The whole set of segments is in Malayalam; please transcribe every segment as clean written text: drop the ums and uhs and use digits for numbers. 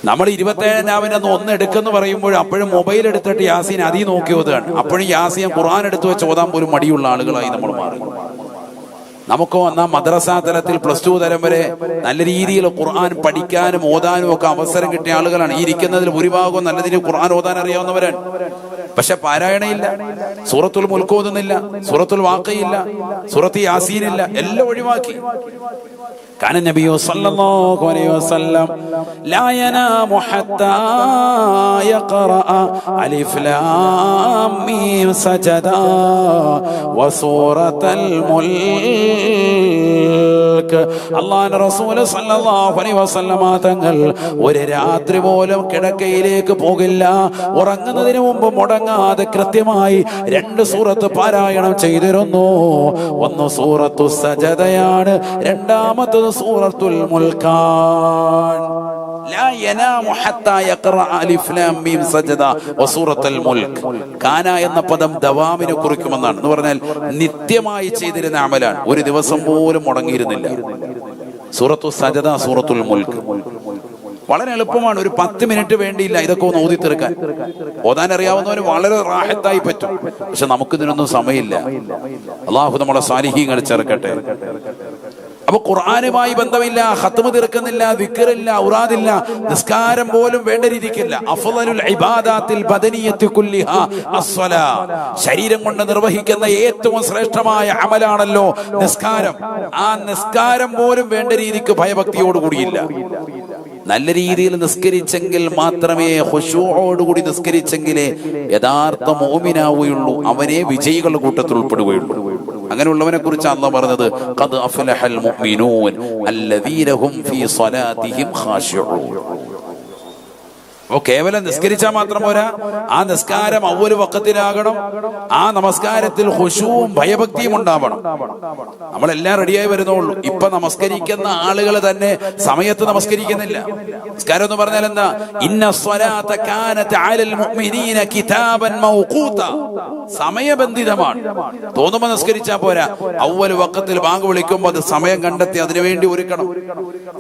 നമ്മൾ 27 രാവിനൊന്ന് ഒന്ന് എടുക്കെന്ന് പറയുമ്പോൾ അപ്പോഴും മൊബൈൽ എടുത്തിട്ട് യാസീൻ അതീ നോക്കി ഓതുകയാണ്. അപ്പോഴും യാസീൻ ഖുർആൻ എടുത്ത് വെച്ച് ഓതാൻ പോലും മടിയുള്ള ആളുകളായി നമ്മൾ മാറി. നമുക്ക് വന്ന മദ്രസ തലത്തിൽ +2 തലം വരെ നല്ല രീതിയിൽ ഖുർആൻ പഠിക്കാനും ഓതാനും ഒക്കെ അവസരം കിട്ടിയ ആളുകളാണ്. ഈ ഇരിക്കുന്നതിൽ ഭൂരിഭാഗവും നല്ല രീതിയിൽ ഖുർആൻ ഓതാൻ അറിയാവുന്നവരാണ്. പക്ഷെ പാരായണയില്ല, സൂറത്തുൽ മുൽക്ക് ഓതുന്നില്ല, സൂറത്തുൽ വാഖയില്ല, സൂറത്ത് യാസീനില്ല, എല്ലാം ഒഴിവാക്കി. കാന നബിയു സല്ലല്ലാഹു അലൈഹി വസല്ലം ലാ യനാമു ഹത്താ യഖറഅ അലിഫ് ലാം മീം സജദ വസൂറത്തുൽ മുൽക്ക്. അല്ലാഹുവിന്റെ റസൂൽ സല്ലല്ലാഹു അലൈഹി വസല്ലം തങ്ങൾ ഒരു രാത്രി പോലും കിടക്കയിലേക്ക് പോകില്ല. ഉറങ്ങുന്നതിന് മുമ്പ് മുടങ്ങാതെ കൃത്യമായി 2 സൂറത്ത് പാരായണം ചെയ്തിരുന്നു. ഒന്ന് സൂറത്തു സജദയാണ്, രണ്ടാമത്തത് സൂറത്തുൽ മുൽക്കാൻ. ലാ യനാമു ഹത്താ യഖറഅ അലിഫ് ലാം മീം സജദ വസൂറത്തുൽ മുൽക്ക്. കാന എന്ന പദം ദവാമിനെ കുറിക്കുമെന്നാണ്. എന്ന് പറഞ്ഞാൽ നിത്യമായി ചെയ്തിരുന്ന അമലാണ്, ഒരു ദിവസം പോലും മുടങ്ങിയിരുന്നില്ല. സൂറത്തു സജദ, സൂറത്തുൽ മുൽക്ക് വളരെ എളുപ്പമാണ്. ഒരു 10 മിനിറ്റ് വേണ്ടിയില്ല ഇതൊക്കെ ഒന്ന് ഓതി തീർക്കാൻ. ഓതാൻ അറിയാവുന്നവന് വളരെ റാഹത്തായി പറ്റും. പക്ഷെ നമുക്കിതിനൊന്നും സമയമില്ല. അള്ളാഹു നമ്മളെ സാലിഹീങ്ങൾ ചേർക്കട്ടെ. അപ്പൊ ഖുർആനുമായി ബന്ധമില്ല, ഖത്മ് തീർക്കുന്നില്ല, ദിക്റില്ല, ഔറാദില്ല, നിസ്കാരം പോലും വേണ്ട രീതിക്കില്ല. അഫ്ളലുൽ ഇബാദാത്തിൽ ബദനിയത്തി കുല്ലിഹാ അസ്സലാ. ശരീരം കൊണ്ട് നിർവഹിക്കുന്ന ഏറ്റവും ശ്രേഷ്ഠമായ അമലാണല്ലോ നിസ്കാരം. ആ നിസ്കാരം പോലും വേണ്ട രീതിക്ക് ഭയഭക്തിയോടുകൂടിയില്ല. നല്ല രീതിയിൽ നിസ്കരിച്ചെങ്കിൽ മാത്രമേ, ഖുശൂഅോടുകൂടി നിസ്കരിച്ചെങ്കിലേ യഥാർത്ഥ മുഅ്മിനാവുകയുള്ളൂ. അവനെ വിജയികളുടെ കൂട്ടത്തിൽ ഉൾപ്പെടുകയുള്ളൂ. അങ്ങനെയുള്ളവനെ കുറിച്ച് അല്ലാഹു പറഞ്ഞത് ഖദ് അഫ്ലഹൽ മുഅ്മിനൂൻ അല്ലദീന ഹും ഫീ സ്വലാത്തിഹിം ഖാശിഊൻ. അപ്പൊ കേവലം നിസ്കരിച്ചാൽ മാത്രം പോരാ, ആ നിസ്കാരം അവ്വൽ വഖത്തിലാകണം. ആ നമസ്കാരത്തിൽ ഖുശൂഉം ഭയഭക്തിയും ഉണ്ടാവണം. നമ്മളെല്ലാം റെഡിയായി വരുന്നുള്ളൂ. ഇപ്പൊ നമസ്കരിക്കുന്ന ആളുകൾ തന്നെ സമയത്ത് നമസ്കരിക്കുന്നില്ല. നിസ്കാരം എന്ന് പറഞ്ഞാൽ എന്താ? ഇന്ന സ്വലാത്ത കാനത് അലൽ മുഅ്മിനീന കിതാബൻ മൗഖൂത. സമയബന്ധിതമാണ്. തോന്നുമ്പോ നിസ്കരിച്ചാൽ പോരാ, അവ്വൽ വഖത്തിൽ ബാങ്ക് വിളിക്കുമ്പോൾ അത് സമയം കണ്ടെത്തി അതിനുവേണ്ടി ഒരുക്കണം.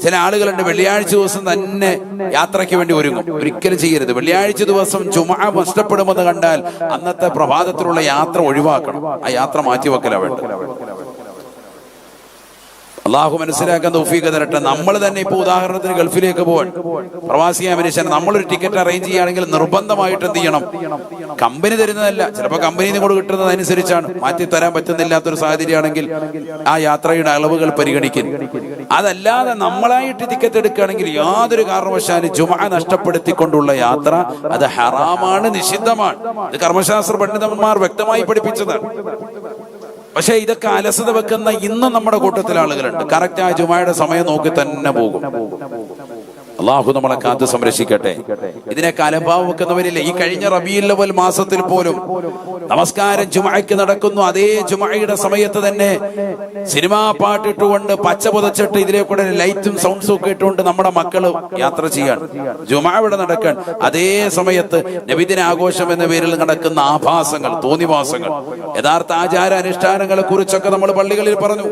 ചില ആളുകളുണ്ട് വെള്ളിയാഴ്ച ദിവസം തന്നെ യാത്രയ്ക്ക് വേണ്ടി ഒരുങ്ങും. ഒരിക്കലും ചെയ്യരുത്. വെള്ളിയാഴ്ച ദിവസം ജുമുഅ നഷ്ടപ്പെടുമെന്ന് കണ്ടാൽ അന്നത്തെ പ്രഭാതത്തിലുള്ള യാത്ര ഒഴിവാക്കണം. ആ യാത്ര മാറ്റിവെക്കലാ വേണ്ട. അള്ളാഹു മനസ്സിലാക്കാൻ തൗഫീഖ് തരട്ടെ. നമ്മൾ തന്നെ ഇപ്പൊ ഉദാഹരണത്തിന് ഗൾഫിലേക്ക് പോവാൻ പ്രവാസിയായ മനുഷ്യൻ നമ്മളൊരു ടിക്കറ്റ് അറേഞ്ച് ചെയ്യുകയാണെങ്കിൽ നിർബന്ധമായിട്ട് എന്ത് ചെയ്യണം? കമ്പനി തരുന്നതല്ല, ചിലപ്പോൾ കമ്പനിയിൽ നിന്ന് കൂടെ കിട്ടുന്നതനുസരിച്ചാണ്. മാറ്റി തരാൻ പറ്റുന്നില്ലാത്തൊരു സാഹചര്യമാണെങ്കിൽ ആ യാത്രയുടെ അളവുകൾ പരിഗണിക്കും. അതല്ലാതെ നമ്മളായിട്ട് ടിക്കറ്റ് എടുക്കുകയാണെങ്കിൽ യാതൊരു കാരണവശാലും ജുമുഅ നഷ്ടപ്പെടുത്തിക്കൊണ്ടുള്ള യാത്ര അത് ഹറാമാണ്, നിഷിദ്ധമാണ്. ഇത് കർമ്മശാസ്ത്ര പണ്ഡിതന്മാർ വ്യക്തമായി പഠിപ്പിച്ചതാണ്. പക്ഷെ ഇതൊക്കെ അലസത വെക്കുന്ന ഇന്നും നമ്മുടെ കൂട്ടത്തിൽ ആളുകളുണ്ട്. കറക്റ്റ് ആ ജുമുഅയുടെ സമയം നോക്കി തന്നെ പോകും. അള്ളാഹു നമ്മളെ കാത്ത് സംരക്ഷിക്കട്ടെ. ഇതിനൊക്കെ അലംഭാവം വെക്കുന്നവരില്ലേ? ഈ കഴിഞ്ഞ റബീഉൽ അവ്വൽ മാസത്തിൽ പോലും നമസ്കാരം ജുമുഅയ്ക്ക് നടക്കുന്നു. അതേ ജുമുഅയുടെ സമയത്ത് തന്നെ സിനിമാ പാട്ടിട്ടുകൊണ്ട് പച്ച പുതച്ചിട്ട് ഇതിലെ കൂടെ ലൈറ്റും സൗണ്ട്സും ഒക്കെ ഇട്ടുകൊണ്ട് നമ്മുടെ മക്കള് യാത്ര ചെയ്യാൻ ജുമുഅ ഇവിടെ നടക്കാൻ. അതേ സമയത്ത് നബിദിന ആഘോഷം എന്ന പേരിൽ നടക്കുന്ന ആഭാസങ്ങൾ, തോന്നിവാസങ്ങൾ, യഥാർത്ഥ ആചാര അനുഷ്ഠാനങ്ങളെ കുറിച്ചൊക്കെ നമ്മൾ പള്ളികളിൽ പറഞ്ഞു.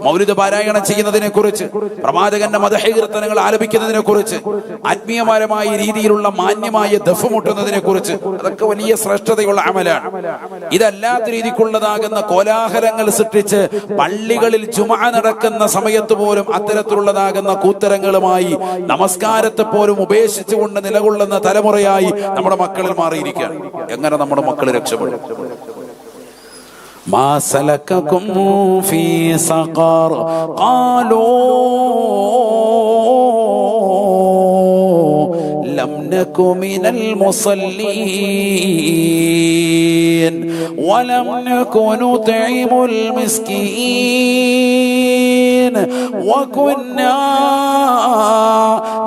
മൗലിദ് പാരായണം ചെയ്യുന്നതിനെ കുറിച്ച്, പ്രവാചകന്റെ മദ്ഹ് കീർത്തനങ്ങൾ ആലപിക്കുന്നതിനെ കുറിച്ച്, ആത്മീയപരമായ രീതിയിലുള്ള മാന്യമായ ദഫ് മുട്ടുന്നതിനെ കുറിച്ച്, അതൊക്കെ വലിയ ശ്രേഷ്ഠതയുള്ള അമലാണ്. ഇതല്ലാത്ത രീതിക്കുള്ളതാകുന്ന കോലാഹലങ്ങൾ സൃഷ്ടിച്ച് പള്ളികളിൽ ജുമുഅ നടക്കുന്ന സമയത്ത് പോലും അത്തരത്തിലുള്ളതാകുന്ന കൂത്തരങ്ങളുമായി നമസ്കാരത്തെ പോലും ഉപേക്ഷിച്ചുകൊണ്ട് നിലകൊള്ളുന്ന തലമുറയായി നമ്മുടെ മക്കളിൽ മാറിയിരിക്കുകയാണ്. എങ്ങനെ നമ്മുടെ മക്കൾ രക്ഷപ്പെടും? മാ സലകകും ഫീ സഖർ ഖാലൂ لم نكن من المصلين ولم نكن نطعم المسكين وكنا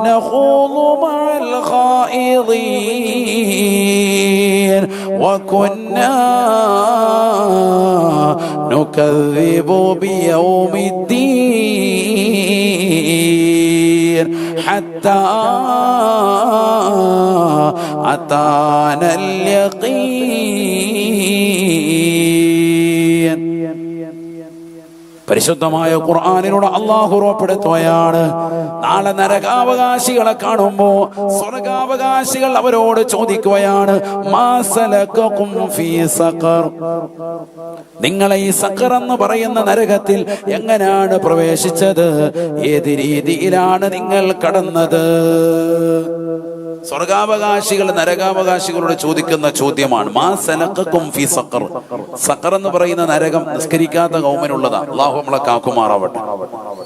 نخوض مع الخائضين وكنا نكذب بيوم الدين حتى أتانا اليقين. പരിശുദ്ധമായ ഖുർആനിലൂടെ അല്ലാഹു ഉറപ്പെടുത്തുകയാണ്, നാളെ നരകാവകാശികളെ കാണുമ്പോ സ്വർഗാവകാശികൾ അവരോട് ചോദിക്കുകയാണ്, മാ സലകകും ഫീ സഖർ, നിങ്ങളെ ഈ സഖർ എന്ന് പറയുന്ന നരകത്തിൽ എങ്ങനെയാണ് പ്രവേശിച്ചത്, ഏത് രീതിയിലാണ് നിങ്ങൾ കടന്നത്? സ്വർഗാവകാശികൾ നരകാവകാശികളോട് ചോദിക്കുന്ന ചോദ്യമാണ്, മാ സലഖക്കും ഫീ സഖർ. സഖർ എന്ന് പറയുന്ന നരകം നിസ്കരിക്കാത്ത കൗമിനുള്ളതാ. അല്ലാഹു നമ്മളെ കാക്കുമാറാവട്ടെ.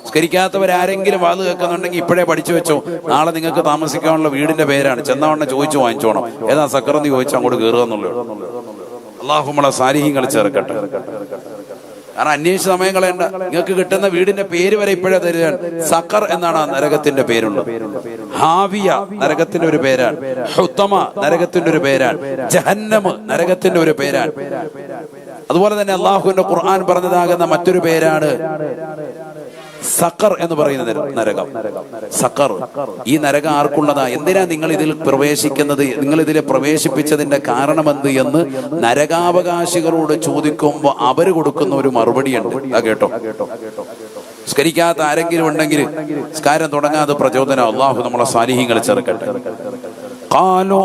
നിസ്കരിക്കാത്തവരാരെങ്കിലും വാത് കേൾക്കുന്നുണ്ടെങ്കിൽ ഇപ്പോഴേ പഠിച്ചു വെച്ചോ, നാളെ നിങ്ങൾക്ക് താമസിക്കാനുള്ള വീടിന്റെ പേരാണ്, ചെന്നവണ്ണ ചോദിച്ചു വാങ്ങിച്ചോണം, ഏതാ സഖർ എന്ന് ചോദിച്ചാൽ അങ്ങോട്ട് കയറുക എന്നുള്ളത്. അല്ലാഹു നമ്മളെ സാലിഹീങ്ങൾ ചേർക്കട്ടെ. കാരണം അന്വേഷിച്ച സമയം കളയണ്ട, നിങ്ങൾക്ക് കിട്ടുന്ന വീടിന്റെ പേര് വരെ ഇപ്പോഴേ തരികയാണ്. സഖർ എന്നാണ് ആ നരകത്തിന്റെ പേരുള്ളത്. ഹാവിയ നരകത്തിന്റെ ഒരു പേരാണ്, ഹുത്തമ നരകത്തിന്റെ ഒരു പേരാണ്, ജഹന്നമ് നരകത്തിന്റെ ഒരു പേരാണ്. അതുപോലെ തന്നെ അള്ളാഹുവിന്റെ ഖുർആൻ പറഞ്ഞതാകുന്ന മറ്റൊരു പേരാണ് സഖർ എന്ന് പറയുന്ന നരകം. സഖർ, ഈ നരകം ആർക്കുള്ളതാ, എന്തിനാ നിങ്ങൾ ഇതിൽ പ്രവേശിക്കുന്നത്, നിങ്ങൾ ഇതിൽ പ്രവേശിപ്പിച്ചതിന്റെ കാരണമെന്ത് എന്ന് നരകാവകാശികളോട് ചോദിക്കുമ്പോൾ അവര് കൊടുക്കുന്ന ഒരു മറുപടിയുണ്ട്. കേട്ടോ, സ്കരിക്കാത്ത ആരെങ്കിലും ഉണ്ടെങ്കിൽ സ്കാരം തുടങ്ങാതെ പ്രചോദനം. അല്ലാഹു നമ്മളെ സാലിഹീങ്ങൾ ചേർക്കട്ടെ. ഖാലൂ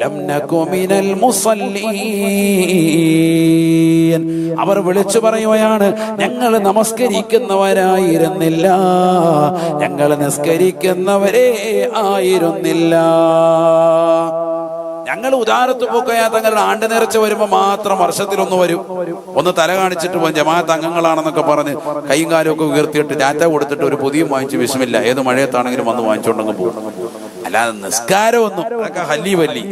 ലം നകു മിനൽ മുസല്ലീൻ, അവർ വിളിച്ചു പറയുകയാണ്, ഞങ്ങൾ നമസ്കരിക്കുന്നവരായിരുന്നില്ല, ഞങ്ങൾ നിസ്കരിക്കുന്നവരേ ആയിരുന്നില്ല. ഞങ്ങൾ ഉദാരത്ത് പോക്കയാ തങ്ങളുടെ ആണ്ട് നേർച്ച വരുമ്പോ മാത്രം വർഷത്തിലൊന്ന് വരും, ഒന്ന് തല കാണിച്ചിട്ട് പോകും, ജമാഅത്ത് അംഗങ്ങളാണെന്നൊക്കെ പറഞ്ഞ് കൈയും കാലും ഒക്കെ ഉയർത്തിയിട്ട് ഡാറ്റ കൊടുത്തിട്ട് ഒരു പുതിയ വാങ്ങിച്ച് വിഷമില്ല, ഏത് മഴയത്താണെങ്കിലും വന്ന് വാങ്ങിച്ചോണ്ടെങ്കിൽ പോകും. അല്ലാതെ നിസ്കാരമൊന്നും അതൊക്കെ ഹല്ലി വല്ലി,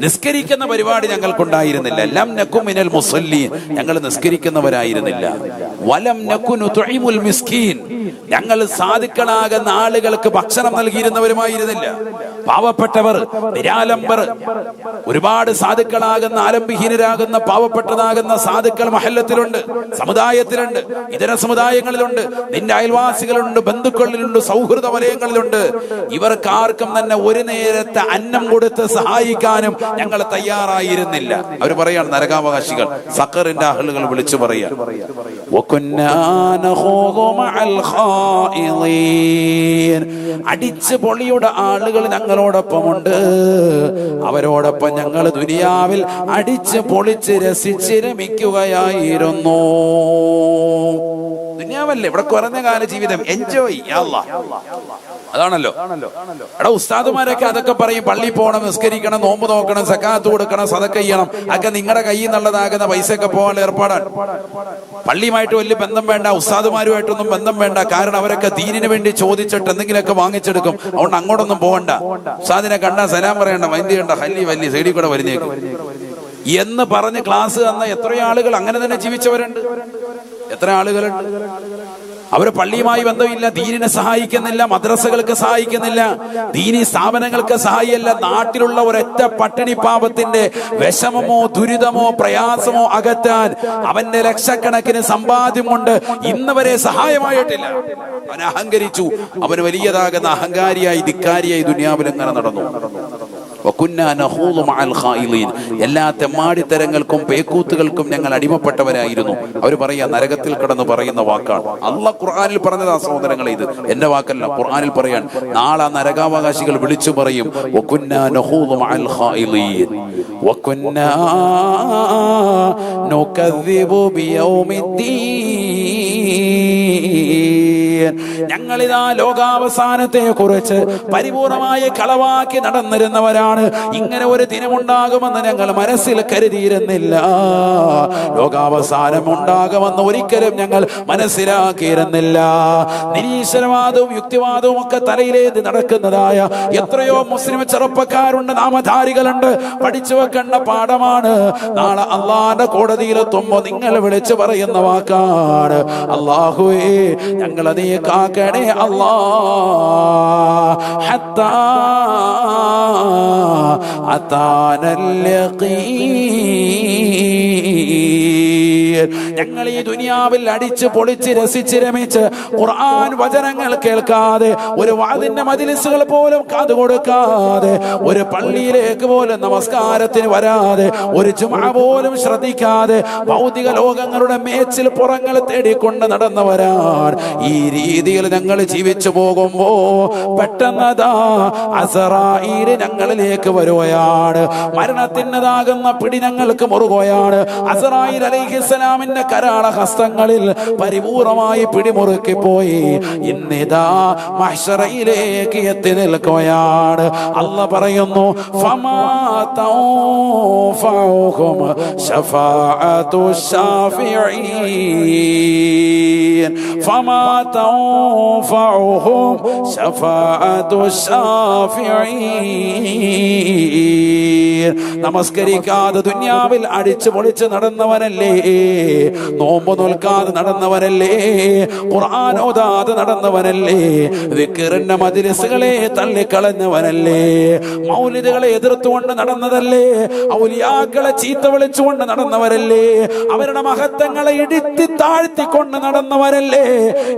നിസ്കരിക്കുന്ന പരിപാടി ഞങ്ങൾക്കുണ്ടായിരുന്നില്ല. ലം നകു മിനൽ മുസല്ലീൻ, ഞങ്ങൾ നിസ്കരിക്കുന്നവരായിരുന്നില്ല. വലം നകു നുത്ഇമുൽ മിസ്കീൻ, ഞങ്ങൾ സാധുക്കളാകുന്ന ആളുകൾക്ക് ഭക്ഷണം നൽകിയിരുന്നവരുമായിരുന്നില്ല. പാവപ്പെട്ടവർ, നിരാലംബർ, ഒരുപാട് സാധുക്കളാകുന്ന ആലംബഹീനരാകുന്ന പാവപ്പെട്ടതാകുന്ന സാധുക്കൾ മഹല്ലത്തിലുണ്ട്, സമുദായത്തിലുണ്ട്, ഇതര സമുദായങ്ങളിലുണ്ട്, നിന്റെ അയൽവാസികളുണ്ട്, ബന്ധുക്കളിലുണ്ട്, സൗഹൃദ വലയങ്ങളിലുണ്ട്. ഇവർക്കാർക്കും തന്നെ ഒരു നേരത്തെ അന്നം കൊടുത്ത് സഹായിക്കാനും ഞങ്ങൾ തയ്യാറായിരുന്നില്ല. അവർ പറയാണ്, നരകാവകാശികൾ സഖറിന്റെ ആളുകൾ വിളിച്ചു പറയാ, അടിച്ച് പൊളിയുടെ ആളുകൾ ഞങ്ങളോടൊപ്പമുണ്ട്, അവരോടൊപ്പം ഞങ്ങൾ ദുനിയാവിൽ അടിച്ച് പൊളിച്ച് രസിച്ച് രമിക്കുകയായിരുന്നു. ദുനിയാവല്ലേ, ഇവിടെ കുറഞ്ഞ കാല ജീവിതം, എൻജോയ്. അതാണല്ലോ. എടാ ഉസ്താദുമാരൊക്കെ അതൊക്കെ പറയും, പള്ളി പോകണം, നിസ്കരിക്കണം, നോമ്പ് നോക്കണം, സക്കാത്ത് കൊടുക്കണം, സദക്ക ചെയ്യണം, ഒക്കെ നിങ്ങളുടെ കയ്യിൽ നിന്നുള്ളതാകുന്ന പൈസയൊക്കെ പോകാനുള്ള ഏർപ്പാടാണ്. പള്ളിയുമായിട്ട് വലിയ ബന്ധം വേണ്ട, ഉസ്താദുമാരുമായിട്ടൊന്നും ബന്ധം വേണ്ട. കാരണം അവരൊക്കെ ദീനിന് വേണ്ടി ചോദിച്ചിട്ട് എന്തെങ്കിലുമൊക്കെ വാങ്ങിച്ചെടുക്കും. അതുകൊണ്ട് അങ്ങോട്ടൊന്നും പോകണ്ട, ഉസ്താദിനെ കണ്ടാ സലാം പറയണ്ട, മൈൻഡ് ചെയ്യണ്ട, ഹല്ലി വല്ലി സൈഡിൽ കൂടെ വരുന്നേക്കും എന്ന് പറഞ്ഞ് ക്ലാസ് തന്ന എത്രയോ ആളുകൾ അങ്ങനെ തന്നെ ജീവിച്ചവരുണ്ട്. എത്ര ആളുകളുണ്ട് അവര് പള്ളിയുമായി ബന്ധമില്ല, ദീനിനെ സഹായിക്കുന്നില്ല, മദ്രസകൾക്ക് സഹായിക്കുന്നില്ല, ദീനി സ്ഥാപനങ്ങൾക്ക് സഹായിയല്ല. നാട്ടിലുള്ള ഒരൊറ്റ പട്ടിണി പാപത്തിന്റെ വിഷമമോ ദുരിതമോ പ്രയാസമോ അകറ്റാൻ അവന്റെ ലക്ഷക്കണക്കിന് സമ്പാദ്യം കൊണ്ട് ഇന്ന് വരെ സഹായമായിട്ടില്ല. അവൻ അഹങ്കരിച്ചു, അവന് വലിയതാകുന്ന അഹങ്കാരിയായി ധിക്കാരിയായി ദുനിയാവിൽ ഇങ്ങനെ നടന്നു. എല്ലാ തെമ്മാടിത്തരങ്ങൾക്കും പേക്കൂത്തുകൾക്കും ഞങ്ങൾ അടിമപ്പെട്ടവരായിരുന്നു. അവർ പറയാ, നരകത്തിൽ കിടന്ന് പറയുന്ന വാക്കാണ്. അള്ളാഹ് ഖുർആനിൽ പറഞ്ഞതാ സഹോദരങ്ങളെ, ഇത് എന്റെ വാക്കല്ല, ഖുർആനിൽ പറയാൻ. നാളെ നരകാവകാശികൾ വിളിച്ചു പറയും, ഞങ്ങളിതാ ലോകാവസാനത്തെ കുറിച്ച് പരിപൂർണമായി കളവാക്കി നടന്നിരുന്നവരാണ്. ഇങ്ങനെ ഒരു ദിനമുണ്ടാകുമെന്ന് ഞങ്ങൾ മനസ്സിൽ കരുതിയിരുന്നില്ല. ലോകാവസാനം ഉണ്ടാകുമെന്ന് ഒരിക്കലും ഞങ്ങൾ മനസ്സിലാക്കിയിരുന്നില്ല. നിരീശ്വരവാദവും യുക്തിവാദവും ഒക്കെ തലയിലേന്തി നടക്കുന്നതായ എത്രയോ മുസ്ലിം ചെറുപ്പക്കാരുണ്ട്, നാമധാരികളുണ്ട്. പഠിച്ചു വെക്കേണ്ട പാഠമാണ്. നാളെ അള്ളാന്റെ കോടതിയിലെത്തുമ്പോ നിങ്ങൾ വിളിച്ചു പറയുന്ന വാക്കാണ്, അല്ലാഹുവേ ഞങ്ങളെ നീ കാക്കണേ അല്ലാ, ഹത്താ അതാനൽ യഖീൻ. ഞങ്ങൾ ഈ ദുനിയാവിൽ അടിച്ച് പൊളിച്ച് രസിച്ച് രമിച്ച് ഖുർആൻ വചനങ്ങൾ കേൾക്കാതെ, ഒരു വാദിന്റെ മജ്‌ലിസുകൾ പോലും കാതു കൊടുക്കാതെ, ഒരു പള്ളിയിലേക്ക് പോലും നമസ്കാരത്തിന് വരാതെ, ഒരു ജുമുഅ പോലും ശ്രദ്ധിക്കാതെ ഭൗതിക ലോകങ്ങളുടെ മേച്ചിൽ പുറങ്ങൾ തേടിക്കൊണ്ട് നടന്നവരാണ്. ഈ രീതിയിൽ ഞങ്ങൾ ജീവിച്ചു പോകുമ്പോ പെട്ടെന്നതാ അസ്റായീൽ ഞങ്ങളിലേക്ക് വരുകയാണ്. മരണത്തിൻ്റെതാകുന്ന പിടി ഞങ്ങൾക്ക് മുറുകയാണ്. അസ്റായീൽ അലൈഹിസ്സലാമിന്റെ കരാള ഹസ്തങ്ങളിൽ പരിപൂർണമായി പിടിമുറുക്കി പോയി. ഇന്നിതാ മഹ്ശറയിലേക്ക് എത്തി നിൽക്കുകയാണ്. അല്ലാഹ് പറയുന്നു, ഫമാ തൻഫഉഹും ശഫാഅതു ശാഫിഈൻ, ഫമാ തൻഫഉഹും ശഫാഅതു ശാഫിഈൻ. നമസ്കരിക്കാതെ ദുനിയാവിൽ അടിച്ചു പൊളിച്ച് നടന്നവനല്ലേ, നോമ്പ് നോൽക്കാതെ നടന്നവനല്ലേ, ഖുർആൻ ഓതാതെ നടന്നവനല്ലേ, ദിക്റിന്റെ മജ്‌ലിസുകളെ തള്ളിക്കളഞ്ഞവനല്ലേ, മൗലിദുകളെ എതിർത്തുകൊണ്ട് നടന്നതല്ലേ, ഔലിയാക്കളെ ചീത്ത വിളിച്ചുകൊണ്ട് നടന്നവരല്ലേ, അവരുടെ മഹത്വങ്ങളെ ഇടിത്തി താഴ്ത്തിക്കൊണ്ട് നടന്നവരല്ലേ.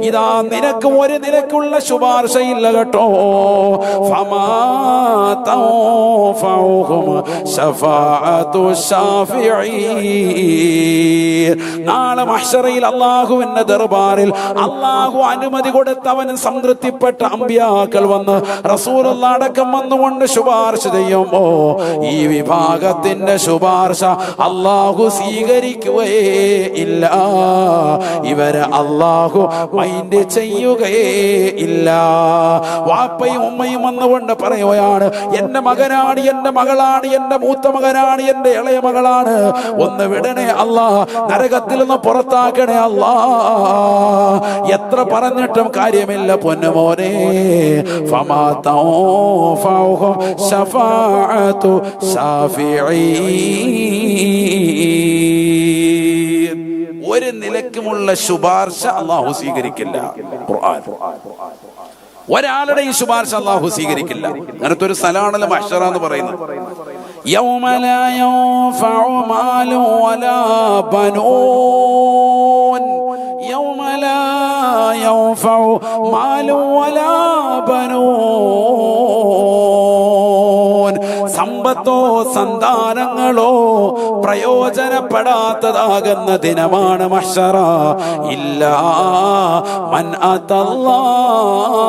ഇതാ നിനക്ക് ഒരു നിലക്കുള്ള ശുപാർശയില്ല കേട്ടോ. ഫമാ തൻഫഉഹും ശഫാഅതു ശാഫിഈൻ. നാളെ മഹ്ശറയിൽ അല്ലാഹുവിന്റെ ദർബാറിൽ അല്ലാഹു അനുമതി കൊടുത്തവന് സംതൃപ്തിപ്പെട്ട അമ്പിയാക്കൾ വന്ന് റസൂലുള്ളാഹി അടക്കം വന്നുകൊണ്ട് ശുപാർശ ചെയ്യുമ്പോ ഈ വിഭാഗത്തിന്റെ ശുപാർശ അല്ലാഹു സ്വീകരിക്കുകയേ ഇല്ല. ഇവരെ അല്ലാഹു മൈൻഡ് ചെയ്യുകയേ ഇല്ല. വാപ്പയും ഉമ്മയും വന്നുകൊണ്ട് പറയുകയാണ്, എന്റെ മകനാണ്, എന്റെ മകളാണ്, എന്റെ മൂത്ത മകനാണ്, എന്റെ ഇളയ മകളാണ്, ഒന്ന് വിടണേ അല്ലാ, നരകത്തിൽ നിന്ന് പുറത്താക്കണേ അല്ലാ. എത്ര പറഞ്ഞിട്ടും കാര്യമില്ല പൊന്നുമോനെ. ഫമാ തൻഫഉഹും ശഫാഅതു ശാഫിഈൻ. ഒരു നിലക്കുമുള്ള ശുപാർശ അല്ലാഹു സ്വീകരിക്കില്ല. ഖുർആൻ ഒരാളുടെയും ശുപാർശ അല്ലാഹു സ്വീകരിക്കില്ല. അങ്ങനത്തെ ഒരു സ്ഥലമാണല്ലോ മഹ്ശറ എന്ന് പറയുന്നത്. യൗമ ലാ യൻഫഉ മാലു വലാ ബനൂൻ, യൗമ ലാ യൻഫഉ മാലു വലാ ബനൂൻ. സമ്പത്തോ സന്താനങ്ങളോ പ്രയോജനപ്പെടാത്തതാകുന്ന ദിനമാണ് മഹ്ശറ. ഇല്ലാ മൻ അതല്ലാഹ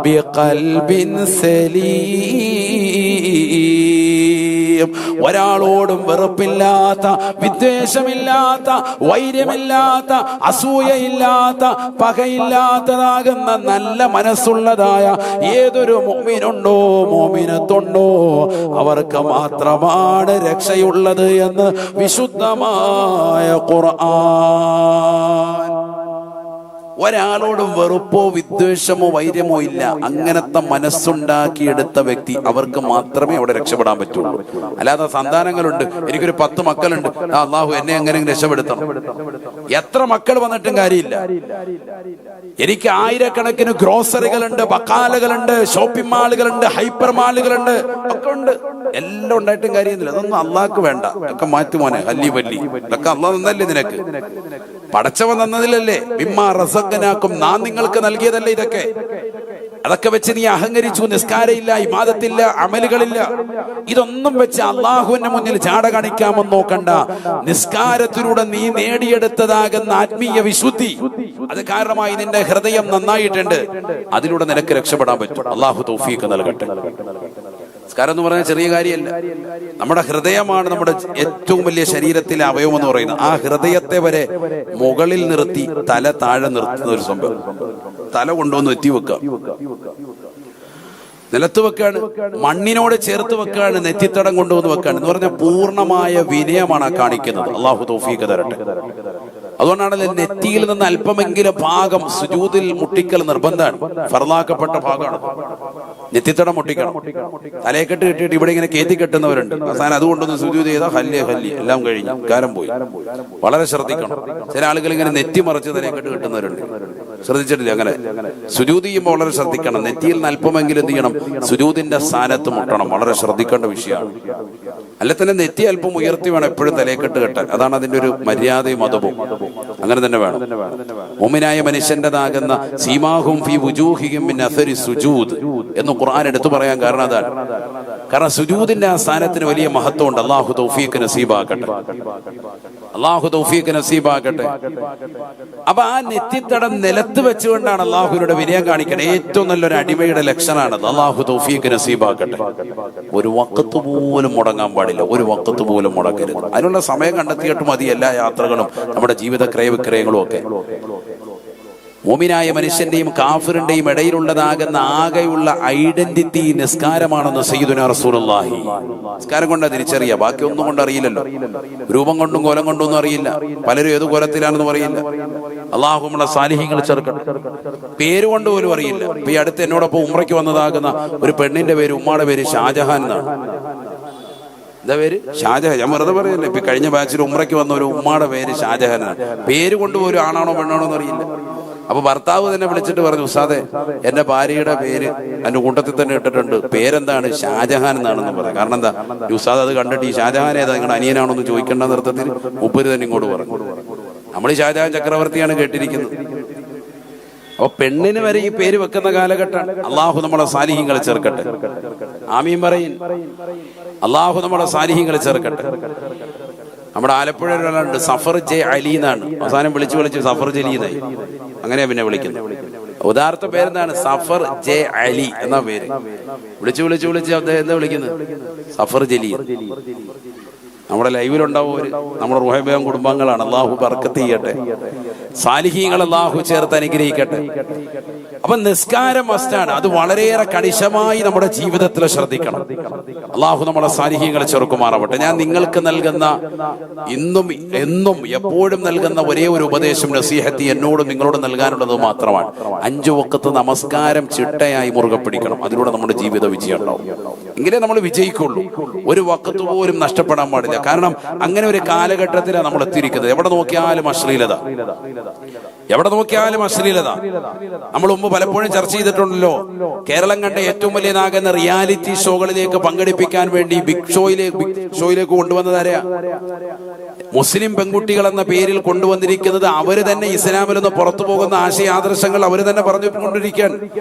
ബിഖൽബിൻ സലീം. ഒരാളോടും വെറുപ്പില്ലാത്ത, വിദ്വേഷമില്ലാത്ത, വൈര്യമില്ലാത്ത, അസൂയയില്ലാത്ത, പകയില്ലാത്തതാകുന്ന നല്ല മനസ്സുള്ളതായ ഏതൊരു മുഅ്മിനുണ്ടോ, മുഅ്മിനത്തുണ്ടോ, അവർക്ക് മാത്രമാണ് രക്ഷയുള്ളത് എന്ന് വിശുദ്ധമായ ഖുർആൻ. ഒരാളോടും വെറുപ്പോ വിദ്വേഷമോ വൈര്യമോ ഇല്ല. അങ്ങനത്തെ മനസ്സുണ്ടാക്കിയെടുത്ത വ്യക്തി, അവർക്ക് മാത്രമേ അവിടെ രക്ഷപ്പെടാൻ പറ്റുള്ളൂ. അല്ലാതെ സന്താനങ്ങളുണ്ട്, എനിക്കൊരു 10 മക്കളുണ്ട്, അല്ലാഹു എന്നെ എങ്ങനെ രക്ഷപ്പെടുത്തണം. എത്ര മക്കൾ വന്നിട്ടും കാര്യമില്ല. എനിക്ക് ആയിരക്കണക്കിന് ഗ്രോസറികളുണ്ട്, ബക്കാലകളുണ്ട്, ഷോപ്പിംഗ് മാളുകളുണ്ട്, ഹൈപ്പർ മാളുകളുണ്ട്, ഒക്കെ ഉണ്ട്. എല്ലാം ഉണ്ടായിട്ടും കാര്യമില്ല. അതൊന്നും അള്ളാഹ്ക്ക് വേണ്ട. ഒക്കെ മാറ്റുമോനെ, ഹല്ലി വല്ലി, ഇതൊക്കെ അള്ളാഹ് തന്നല്ലേ നിനക്ക്, പടച്ചവൻ തന്നതിലല്ലേ. ബിമ്മാ റസഖ്നാകും, നാം നിങ്ങൾക്ക് നൽകിയതല്ലേ ഇതൊക്കെ. അതൊക്കെ വെച്ച് നീ അഹങ്കരിച്ചു, നിസ്കാരമില്ല, ഇബാദത്തില്ല, അമലുകളില്ല, ഇതൊന്നും വെച്ച് അള്ളാഹുവിന്റെ മുന്നിൽ ചാട കാണിക്കാമെന്ന് നോക്കണ്ട. നിസ്കാരത്തിലൂടെ നീ നേടിയെടുത്തതാകുന്ന ആത്മീയ വിശുദ്ധി, അത് കാരണമായി നിന്റെ ഹൃദയം നന്നായിട്ടുണ്ട്. അതിലൂടെ നിനക്ക് രക്ഷപ്പെടാൻ പറ്റും. അള്ളാഹു തൗഫീഖ് നൽകട്ടെ. നിസ്കാരം എന്ന് പറഞ്ഞാൽ ചെറിയ കാര്യമല്ല. നമ്മുടെ ഹൃദയമാണ് നമ്മുടെ ഏറ്റവും വലിയ ശരീരത്തിലെ അവയവം എന്ന് പറയുന്നത്. ആ ഹൃദയത്തെ വരെ മുകളിൽ നിർത്തി തല താഴെ നിർത്തുന്ന ഒരു സംഭവം. തല കൊണ്ടുവന്ന് എത്തി വെക്കുക, നിലത്ത് വെക്കാണ്, മണ്ണിനോട് ചേർത്ത് വെക്കാണ്, നെറ്റിത്തടം കൊണ്ടുവന്ന് വെക്കാണ് എന്ന് പറഞ്ഞാൽ പൂർണ്ണമായ വിനയമാണ് കാണിക്കുന്നത്. അള്ളാഹു തൗഫീഖ് തരട്ടെ. അതുകൊണ്ടാണ് നെറ്റിയിൽ നിന്ന് അല്പമെങ്കിലും ഭാഗം സുജൂദിൽ മുട്ടിക്കൽ നിർബന്ധമാണ്, ഫർളാക്കപ്പെട്ട ഭാഗമാണ്. നെറ്റിത്തടം മുട്ടിക്കണം. തലയെക്കെട്ട് കെട്ടിയിട്ട് ഇവിടെ ഇങ്ങനെ കേറ്റി കെട്ടുന്നവരുണ്ട്. അവസാനം അതുകൊണ്ടൊന്ന് സുജൂദ് ചെയ്താൽ ഹല്ലി എല്ലാം കഴിഞ്ഞു, കാരം പോയി. വളരെ ശ്രദ്ധിക്കണം. ചില ആളുകൾ ഇങ്ങനെ നെറ്റി മറിച്ച് തലയെക്കെട്ട് കെട്ടുന്നവരുണ്ട്. ശ്രദ്ധിച്ചിട്ടില്ല? അങ്ങനെ സുജൂദ് ചെയ്യുമ്പോൾ വളരെ ശ്രദ്ധിക്കണം. നെറ്റിയിൽ അല്പമെങ്കിലും എന്ത് ചെയ്യണം? സുജൂദിന്റെ സ്ഥാനത്ത് മുട്ടണം. വളരെ ശ്രദ്ധിക്കേണ്ട വിഷയമാണ്. അല്ലെ തന്നെ നെറ്റി അല്പം ഉയർത്തി വേണം എപ്പോഴും തലയെക്കെട്ട് കെട്ടാൻ. അതാണ് അതിന്റെ ഒരു മര്യാദയും അതവും. അങ്ങനെ തന്നെ വേണം. മുഅ്മിനായ മനുഷ്യന്റേതാകുന്ന സീമാഹും ഫീ വുജൂഹിഹിം മിൻ അസരി സുജൂദ് എന്ന് ഖുർആൻ എടുത്തു പറയാൻ കാരണം അതാണ്. കാരണം സുജൂദിന്റെ ആ സ്ഥാനത്തിന് വലിയ മഹത്വമുണ്ട്. അല്ലാഹു തൗഫീഖ് നസീബാക്കട്ടെ. അല്ലാഹു തൗഫീഖ് നസീബാക്കട്ടെ. അപ്പൊ ആ നെറ്റിത്തടം നിലത്ത് വെച്ചുകൊണ്ടാണ് അള്ളാഹുവിനോട് വിനയം കാണിക്കുന്നത്. ഏറ്റവും നല്ലൊരു അടിമയുടെ ലക്ഷണമാണ്. അല്ലാഹു തൗഫീഖ് നസീബാക്കട്ടെ. ഒരു വഖത്ത് പോലും മുടങ്ങാൻ പാടില്ല. ഒരു വഖത്ത് പോലും മുടക്കരുത്. അതിനുള്ള സമയം കണ്ടെത്തിയിട്ട് മതി എല്ലാ യാത്രകളും, നമ്മുടെ ജീവിത ക്രയവിക്രയങ്ങളും ഒക്കെ. മുഅ്മിനായ മനുഷ്യന്റെയും കാഫിറിന്റെയും ഇടയിലുള്ളതാകുന്ന ആകെയുള്ള ഐഡന്റിറ്റി നിസ്കാരമാണെന്ന് സയ്യിദുനാ റസൂലുള്ളാഹി. നിസ്കാരം കൊണ്ടാ തിരിച്ചറിയാം, ബാക്കി ഒന്നും കൊണ്ട് അറിയില്ലല്ലോ. രൂപം കൊണ്ടും കോലം കൊണ്ടും ഒന്നും അറിയില്ല. പലരും ഏത് കോലത്തിലാണെന്ന് അറിയില്ല. അള്ളാഹു നമ്മളെ സാലിഹീങ്ങൾ ചേർക്കണം. പേര് കൊണ്ട് പോലും അറിയില്ല. ഇപ്പൊ ഈ അടുത്ത് എന്നോടൊപ്പം ഉംറയ്ക്ക് വന്നതാകുന്ന ഒരു പെണ്ണിന്റെ പേര്, ഉമ്മാടെ പേര് ഷാജഹാൻ എന്നാണ്. എന്താ പേര്? ഷാജഹാൻ. ഞാൻ വെറുതെ പറയല്ലേ. ഇപ്പൊ കഴിഞ്ഞ ബാച്ചിൽ ഉംറയ്ക്ക് വന്ന ഒരു ഉമ്മാടെ പേര് ഷാജഹാനാണ്. പേര് കൊണ്ടുപോലും ആണാണോ പെണ്ണാണോ എന്ന് അറിയില്ല. അപ്പൊ ഭർത്താവ് തന്നെ വിളിച്ചിട്ട് പറഞ്ഞു, ഉസ്താദെ എന്റെ ഭാര്യയുടെ പേര് എന്റെ കൂട്ടത്തിൽ തന്നെ ഇട്ടിട്ടുണ്ട്, പേരെന്താണ്? ഷാജഹാൻ എന്നാണെന്ന് പറയാം. കാരണം എന്താ? ഉസ്താദ് അത് കണ്ടിട്ട് ഈ ഷാജഹാൻ ഏതാ, നിങ്ങളുടെ അനിയനാണോ എന്ന് ചോദിക്കേണ്ട നൃത്തത്തിൽ മുപ്പര് തന്നെ ഇങ്ങോട്ട് പറഞ്ഞു. നമ്മൾ ഈ ഷാജഹാൻ ചക്രവർത്തിയാണ് കേട്ടിരിക്കുന്നത്. അപ്പൊ പെണ്ണിന് വരെ ഈ പേര് വെക്കുന്ന കാലഘട്ടമാണ്. അള്ളാഹു നമ്മളെ സാലിഹീങ്ങളെ ചേർക്കട്ടെ. ആമീൻ പറയും. അള്ളാഹു നമ്മളെ സാലിഹീങ്ങളെ ചേർക്കട്ടെ. നമ്മുടെ ആലപ്പുഴ ഒരാളുണ്ട്, സഫർ ജെ അലി എന്നാണ്. അവസാനം വിളിച്ച് സഫർ ജലീന്നായി. അങ്ങനെയാ പിന്നെ വിളിക്കുന്നത്. യഥാർത്ഥ പേരെന്താണ്? സഫർ ജെ അലി എന്നാ പേര്. വിളിച്ച് അദ്ദേഹം എന്താ വിളിക്കുന്നത്? സഫർ ജലീൽ. നമ്മുടെ ലൈവിലുണ്ടാവും. നമ്മുടെ റുഹൈബാം കുടുംബാംഗങ്ങളാണ്. അള്ളാഹു ബർക്കത്ത് ചെയ്യട്ടെ. സാലിഹീങ്ങൾ അള്ളാഹു ചേർത്ത് അനുഗ്രഹിക്കട്ടെ. അപ്പൊ നിസ്കാരം മസ്റ്റാണ്. അത് വളരെയേറെ കണിശമായി നമ്മുടെ ജീവിതത്തിൽ ശ്രദ്ധിക്കണം. അള്ളാഹു നമ്മളെ സാലിഹീങ്ങളെ ചെറുക്കുമാറാവട്ടെ. ഞാൻ നിങ്ങൾക്ക് നൽകുന്ന, ഇന്നും എന്നും എപ്പോഴും നൽകുന്ന ഒരേ ഒരു ഉപദേശം, നസീഹത്തി എന്നോടും നിങ്ങളോടും നൽകാനുള്ളത് മാത്രമാണ്. 5 വഖത്ത് നമസ്കാരം ചിട്ടയായി മുറുകെ പിടിക്കണം. അതിലൂടെ നമ്മുടെ ജീവിത വിജയം ഉണ്ടാവും. ഇങ്ങനെ നമ്മൾ വിജയിക്കുള്ളൂ. ഒരു വഖത്ത് പോലും നഷ്ടപ്പെടാൻ പാടില്ല. കാരണം അങ്ങനെ ഒരു കാലഘട്ടത്തിലാണ് നമ്മൾ എത്തിയിരിക്കുന്നത്. എവിടെ നോക്കിയാലും അശ്ലീലത, എവിടെ നോക്കിയാലും അശ്ലീലത. നമ്മൾ മുമ്പ് പലപ്പോഴും ചർച്ച ചെയ്തിട്ടുണ്ടല്ലോ. കേരളം കണ്ട ഏറ്റവും വലിയതാകുന്ന റിയാലിറ്റി ഷോകളിലേക്ക് പങ്കെടുപ്പിക്കാൻ വേണ്ടി ബിഗ് ഷോയിലേക്ക് കൊണ്ടുവന്നതാരെയാ? മുസ്ലിം പെൺകുട്ടികൾ എന്ന പേരിൽ കൊണ്ടുവന്നിരിക്കുന്നത് അവര് തന്നെ ഇസ്ലാമിൽ നിന്ന് പുറത്തു പോകുന്ന ആശയാദർശങ്ങൾ അവര് തന്നെ പറഞ്ഞുകൊണ്ടിരിക്കാൻ.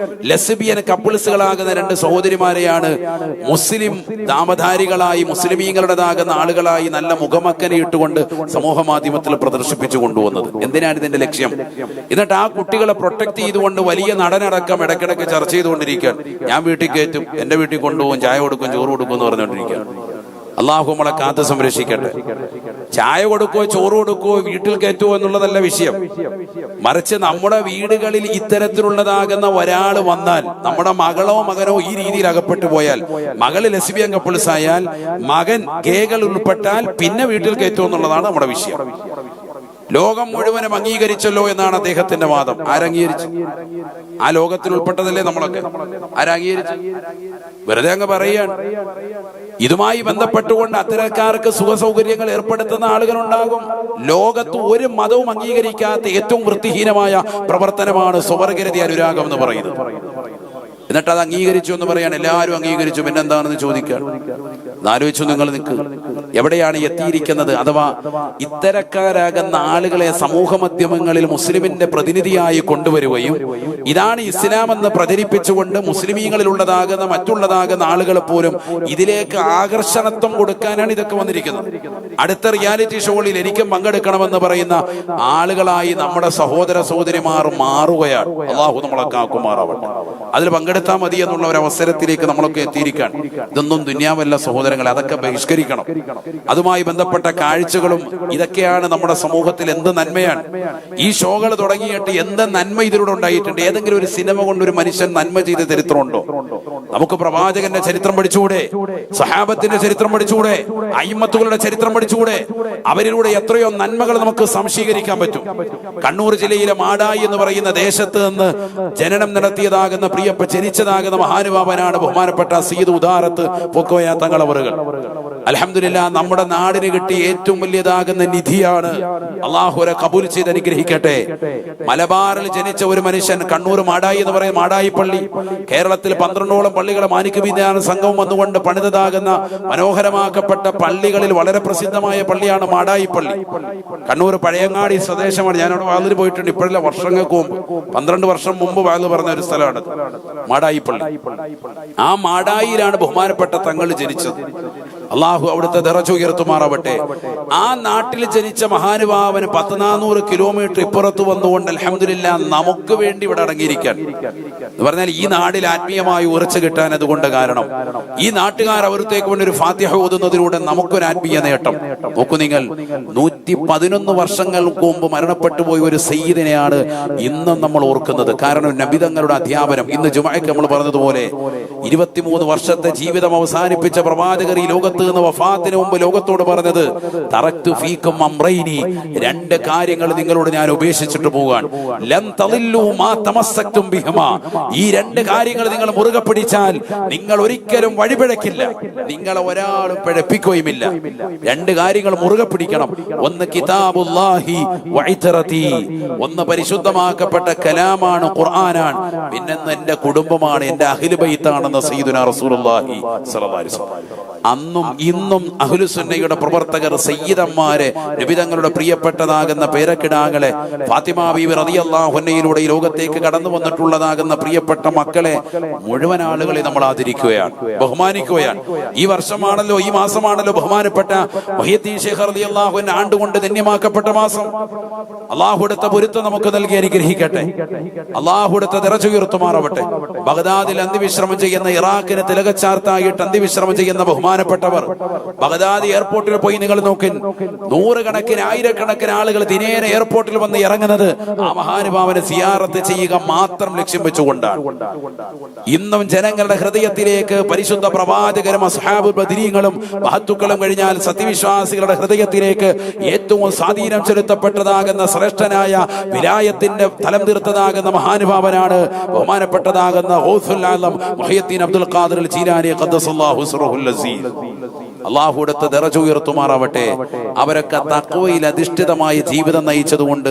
ലെസ്ബിയൻ കപ്പിൾസുകളാകുന്ന 2 സഹോദരിമാരെയാണ് മുസ്ലിം നാമധാരികളായി, മുസ്ലിമീങ്ങളുടേതാകുന്ന ആളുകളായി നല്ല മുഖമക്കനെ ഇട്ടുകൊണ്ട് സമൂഹ മാധ്യമത്തിൽ പ്രദർശിപ്പിച്ചു കൊണ്ടുവന്നത്. എന്തിനാണ് ഇതിന്റെ ലക്ഷ്യം? എന്നിട്ട് ആ കുട്ടികളെ പ്രൊട്ടക്ട് ചെയ്തുകൊണ്ട് വലിയ നടനടക്കം ഇടയ്ക്കിടയ്ക്ക് ചർച്ച ചെയ്തുകൊണ്ടിരിക്കാൻ. ഞാൻ വീട്ടിൽ കയറ്റും, എന്റെ വീട്ടിൽ കൊണ്ടുപോകും, ചായ കൊടുക്കും, ചോറ് കൊടുക്കും എന്ന് പറഞ്ഞുകൊണ്ടിരിക്കുകയാണ്. അള്ളാഹു നമ്മളെ കാത്ത് സംരക്ഷിക്കട്ടെ. ചായ കൊടുക്കുവോ ചോറ് കൊടുക്കുവോ വീട്ടിൽ കയറ്റുവോ എന്നുള്ളതല്ല വിഷയം. മറിച്ച് നമ്മുടെ വീടുകളിൽ ഇത്തരത്തിലുള്ളതാകുന്ന ഒരാൾ വന്നാൽ, നമ്മുടെ മകളോ മകനോ ഈ രീതിയിൽ അകപ്പെട്ടു പോയാൽ, മകള് ലെസ്ബിയൻ കപ്പിൾസ് ആയാൽ, മകൻ ഗേകൾ ഉൾപ്പെട്ടാൽ പിന്നെ വീട്ടിൽ കയറ്റുമോ എന്നുള്ളതാണ് നമ്മുടെ വിഷയം. ലോകം മുഴുവനും അംഗീകരിച്ചല്ലോ എന്നാണ് അദ്ദേഹത്തിന്റെ വാദം. ആരംഗീകരിച്ചു? ആ ലോകത്തിൽ ഉൾപ്പെട്ടതല്ലേ നമ്മളൊക്കെ. ആരംഗീകരിച്ചു? വെറുതെ അങ്ങ് പറയുകയാണ്. ഇതുമായി ബന്ധപ്പെട്ടുകൊണ്ട് അത്തരക്കാർക്ക് സുഖസൗകര്യങ്ങൾ ഏർപ്പെടുത്തുന്ന ആളുകളുണ്ടാകും. ലോകത്ത് ഒരു മതവും അംഗീകരിക്കാത്ത ഏറ്റവും വൃത്തിഹീനമായ പ്രവർത്തനമാണ് സ്വവർഗരതി അനുരാഗം എന്ന് പറയുന്നത്. എന്നിട്ട് അത് അംഗീകരിച്ചു എന്ന് പറയാൻ എല്ലാവരും അംഗീകരിച്ചു, പിന്നെന്താണെന്ന് ചോദിക്കുകയാണ്. ആലോചിച്ചു നിങ്ങൾ നിൽക്ക്, എവിടെയാണ് എത്തിയിരിക്കുന്നത്? അഥവാ ഇത്തരക്കാരാകുന്ന ആളുകളെ സമൂഹ മാധ്യമങ്ങളിൽ മുസ്ലിമിന്റെ പ്രതിനിധിയായി കൊണ്ടുവരികയും ഇതാണ് ഇസ്ലാം എന്ന് പ്രചരിപ്പിച്ചുകൊണ്ട് മുസ്ലിമീങ്ങളിലുള്ളതാകുന്ന മറ്റുള്ളതാകുന്ന ആളുകൾ പോലും ഇതിലേക്ക് ആകർഷണത്വം കൊടുക്കാനാണ് ഇതൊക്കെ വന്നിരിക്കുന്നത്. അടുത്ത റിയാലിറ്റി ഷോകളിൽ എനിക്കും പങ്കെടുക്കണമെന്ന് പറയുന്ന ആളുകളായി നമ്മുടെ സഹോദര സഹോദരിമാർ മാറുകയാണ്. അള്ളാഹു നമ്മളെ കാക്കുമാറാവട്ടെ. അതിൽ പങ്കെടുത്താൽ മതി എന്നുള്ള ഒരു അവസരത്തിലേക്ക് നമ്മളൊക്കെ എത്തിയിരിക്കാൻ. ഇതൊന്നും ദുനിയാവല്ല സഹോദരങ്ങൾ, അതൊക്കെ ബഹിഷ്കരിക്കണം. അതുമായി ബന്ധപ്പെട്ട കാഴ്ചകളും ഇതൊക്കെയാണ് നമ്മുടെ സമൂഹത്തിൽ എന്ത് നന്മയാണ്. ഈ ഷോകൾ തുടങ്ങിയിട്ട് എന്ത് നന്മ ഇതിലൂടെ ഉണ്ടായിട്ടുണ്ട്? ഏതെങ്കിലും ഒരു സിനിമ കൊണ്ട് ഒരു മനുഷ്യൻ നന്മ ചെയ്ത ചരിത്രമുണ്ടോ? നമുക്ക് പ്രവാചകന്റെ ചരിത്രം പഠിച്ചുകൂടെ? സഹാബത്തിന്റെ ചരിത്രം പഠിച്ചുകൂടെ? അയിമ്മത്തുകളുടെ ചരിത്രം പഠിച്ചുകൂടെ? അവരിലൂടെ എത്രയോ നന്മകൾ നമുക്ക് സംശീകരിക്കാൻ പറ്റും. കണ്ണൂർ ജില്ലയിലെ മാടായി എന്ന് പറയുന്ന ദേശത്ത് നിന്ന് ജനനം നടത്തിയതാകുന്ന ജനിച്ചതാകുന്ന മഹാനുഭാവനാണ് ബഹുമാനപ്പെട്ട സയ്യിദ് ഉദാറത്ത് പൊക്കോയ തങ്ങളവറുകൾ. അൽഹംദുലില്ലാ നമ്മുടെ നാടിന് കിട്ടിയ ഏറ്റവും വലിയതാകുന്ന നിധിയാണ്. അള്ളാഹുരെ കബൂൽ ചെയ്ത് അനുഗ്രഹിക്കട്ടെ. മലബാറിൽ ജനിച്ച ഒരു മനുഷ്യൻ, കണ്ണൂർ മാടായി എന്ന് പറയുന്ന മാടായി പള്ളി, കേരളത്തിൽ 12ഓളം പള്ളികളെ മാനിക്കുബിന്ദാന സംഘവും വന്നുകൊണ്ട് പണിതതാകുന്ന മനോഹരമാക്കപ്പെട്ട പള്ളികളിൽ വളരെ പ്രസിദ്ധമായ പള്ളിയാണ് മാടായി പള്ളി. കണ്ണൂർ പഴയങ്ങാടി സ്വദേശമാണ്. ഞാനവിടെ വാതിൽ പോയിട്ടുണ്ട്. ഇപ്പോഴല്ല, വർഷങ്ങൾക്ക് മുമ്പ്, 12 വർഷം മുമ്പ് വാതിൽ പറഞ്ഞ ഒരു സ്ഥലമാണ് മാടായി പള്ളി. ആ മാടായിലാണ് ബഹുമാനപ്പെട്ട തങ്ങൾ ജനിച്ചത്. അള്ളാഹു അവിടുത്തെ ദറജ ഉയർത്തുമാറാവട്ടെ. ആ നാട്ടിൽ ജനിച്ച മഹാനുഭാവന് 100-400 കിലോമീറ്റർ ഇപ്പുറത്ത് വന്നുകൊണ്ട് അൽഹംദുലില്ലാ നമുക്ക് വേണ്ടി ഇവിടെ അടങ്ങിയിരിക്കാൻ എന്ന് പറഞ്ഞാൽ ഈ നാടിൽ ആത്മീയമായി ഉറച്ചു കിട്ടാൻ അതുകൊണ്ട് കാരണം ഈ നാട്ടുകാർ അവിടത്തേക്ക് വേണ്ടി ഒരു ഫാത്തിഹ ഓതുന്നതിലൂടെ നമുക്കൊരു ആത്മീയ നേട്ടം. നോക്കൂ നിങ്ങൾ, 111 വർഷങ്ങൾക്ക് മുമ്പ് മരണപ്പെട്ടു പോയ ഒരു സയ്യിദിനെയാണ് ഇന്നും നമ്മൾ ഓർക്കുന്നത്. കാരണം നബിതങ്ങളുടെ അധ്യാപനം. ഇന്ന് ജുമഅക്ക് നമ്മൾ പറഞ്ഞതുപോലെ 23 വർഷത്തെ ജീവിതം അവസാനിപ്പിച്ച പ്രവാചകർ ഈ ലോകത്ത് നിന്ന് വഫാത്തിന് മുമ്പ് ലോകത്തോട് പറഞ്ഞത്, തറക്തു ഫീക്കും അംറൈനി, 2 കാര്യങ്ങൾ നിങ്ങളോട് ഞാൻ ഉപേക്ഷിച്ചിട്ട് പോകാൻ. ലൻ തളില്ലു മാ തമസ്സക്തും ബിഹിമാ, ഈ 2 കാര്യങ്ങൾ നിങ്ങൾ മുറുകെ പിടിച്ചാൽ നിങ്ങൾ ഒരിക്കലും വഴിപിഴക്കില്ല, നിങ്ങളെ ഒരാളും പിഴപ്പിക്കുകയുമില്ല. 2 കാര്യങ്ങൾ മുറുകെ പിടിക്കണം. ഒന്ന് കിതാബുല്ലാഹി വഇത്രതി, ഒന്ന് പരിശുദ്ധമാക്കപ്പെട്ട കലാമാണ്, ഖുർആനാണ്. പിന്നെ എന്റെ കുടുംബമാണ്, എന്റെ അഹ്ലു ബൈത്താണെന്ന് സയ്യിദുനാ റസൂലുള്ളാഹി സ്വല്ലല്ലാഹു അലൈഹി വസല്ലം. അന്നും ഇന്നും അഹ്ലുസുന്നയുടെ പ്രവർത്തകർ സയ്യിദന്മാരെ, നബിതങ്ങളുടെ പ്രിയപ്പെട്ടതാകുന്ന പേരക്കിടാങ്ങളെ, ഫാത്തിമ ബീവി റളിയല്ലാഹു അൻഹയിലൂടെ ഈ ലോകത്തേക്ക് കടന്നു വന്നിട്ടുള്ളതാകുന്ന പ്രിയപ്പെട്ട മക്കളെ മുഴുവൻ ആളുകളെ നമ്മൾ ആദരിക്കുകയാണ്, ബഹുമാനിക്കുകയാണ്. ഈ വർഷമാണല്ലോ, ഈ മാസമാണല്ലോ ബഹുമാനപ്പെട്ട മുഹ്യിദ്ദീൻ ശൈഖ് റളിയല്ലാഹു അൻഹു ആണ്ടുകൊണ്ട് ധന്യമാക്കപ്പെട്ട മാസം. അല്ലാഹുവിന്റെ പൊരുത്തം നമുക്ക് നൽകി അനുഗ്രഹിക്കട്ടെ. അല്ലാഹുവിന്റെ ദറജ ഉയർത്തുമാറാവട്ടെ. ബഗ്ദാദിൽ അന്ത്യവിശ്രമം ചെയ്യുന്ന, ഇറാഖിന് തിലകച്ചാർത്തായിട്ട് അന്ത്യവിശ്രമം ചെയ്യുന്ന ബഹുമാനപ്പെട്ടവർ ബഗ്ദാദ് എയർപോർട്ടിൽ പോയി നിങ്ങൾ നോക്കി, 100 കണക്കിന് 1000-കണക്കിന് ആളുകൾ ദിനേന എയർപോർട്ടിൽ വന്ന് ഇറങ്ങുന്നത് ആ മഹാനുഭാവനെ സിയാറത്ത് ചെയ്യുക മാത്രം ലക്ഷ്യം വെച്ചുകൊണ്ടാണ്. ഇന്നും ജനങ്ങളുടെ ഹൃദയത്തിലേക്ക് പരിശുദ്ധ പ്രവാചകരും അസ്ഹാബുൽ ബദരീങ്ങളും മഹത്തുക്കളും കഴിഞ്ഞാൽ സത്യവിശ്വാസികളുടെ ഹൃദയത്തിലേക്ക് ഏറ്റവും സ്വാധീനം ചെലുത്തപ്പെട്ടതാകുന്ന ശ്രേഷ്ഠനായ വിലായത്തിന്റെ തലം തീർത്തതാകുന്ന മഹാനുഭാവനാണ് ബഹുമാനപ്പെട്ടതാകുന്ന ഗൗസുൽ ആലം മുഹയ്യിദ്ദീൻ അബ്ദുൽ ഖാദിർ അൽ ജീലാനി ഖദ്ദസല്ലാഹു സിറഹുൽ അസീസ്. അല്ലാഹുവിന്റെ ദറജ ഉയർത്തുമാറാവട്ടെ. അവരൊക്കെ തഖ്വയിൽ അധിഷ്ഠിതമായ ജീവിതം നയിച്ചതുകൊണ്ട്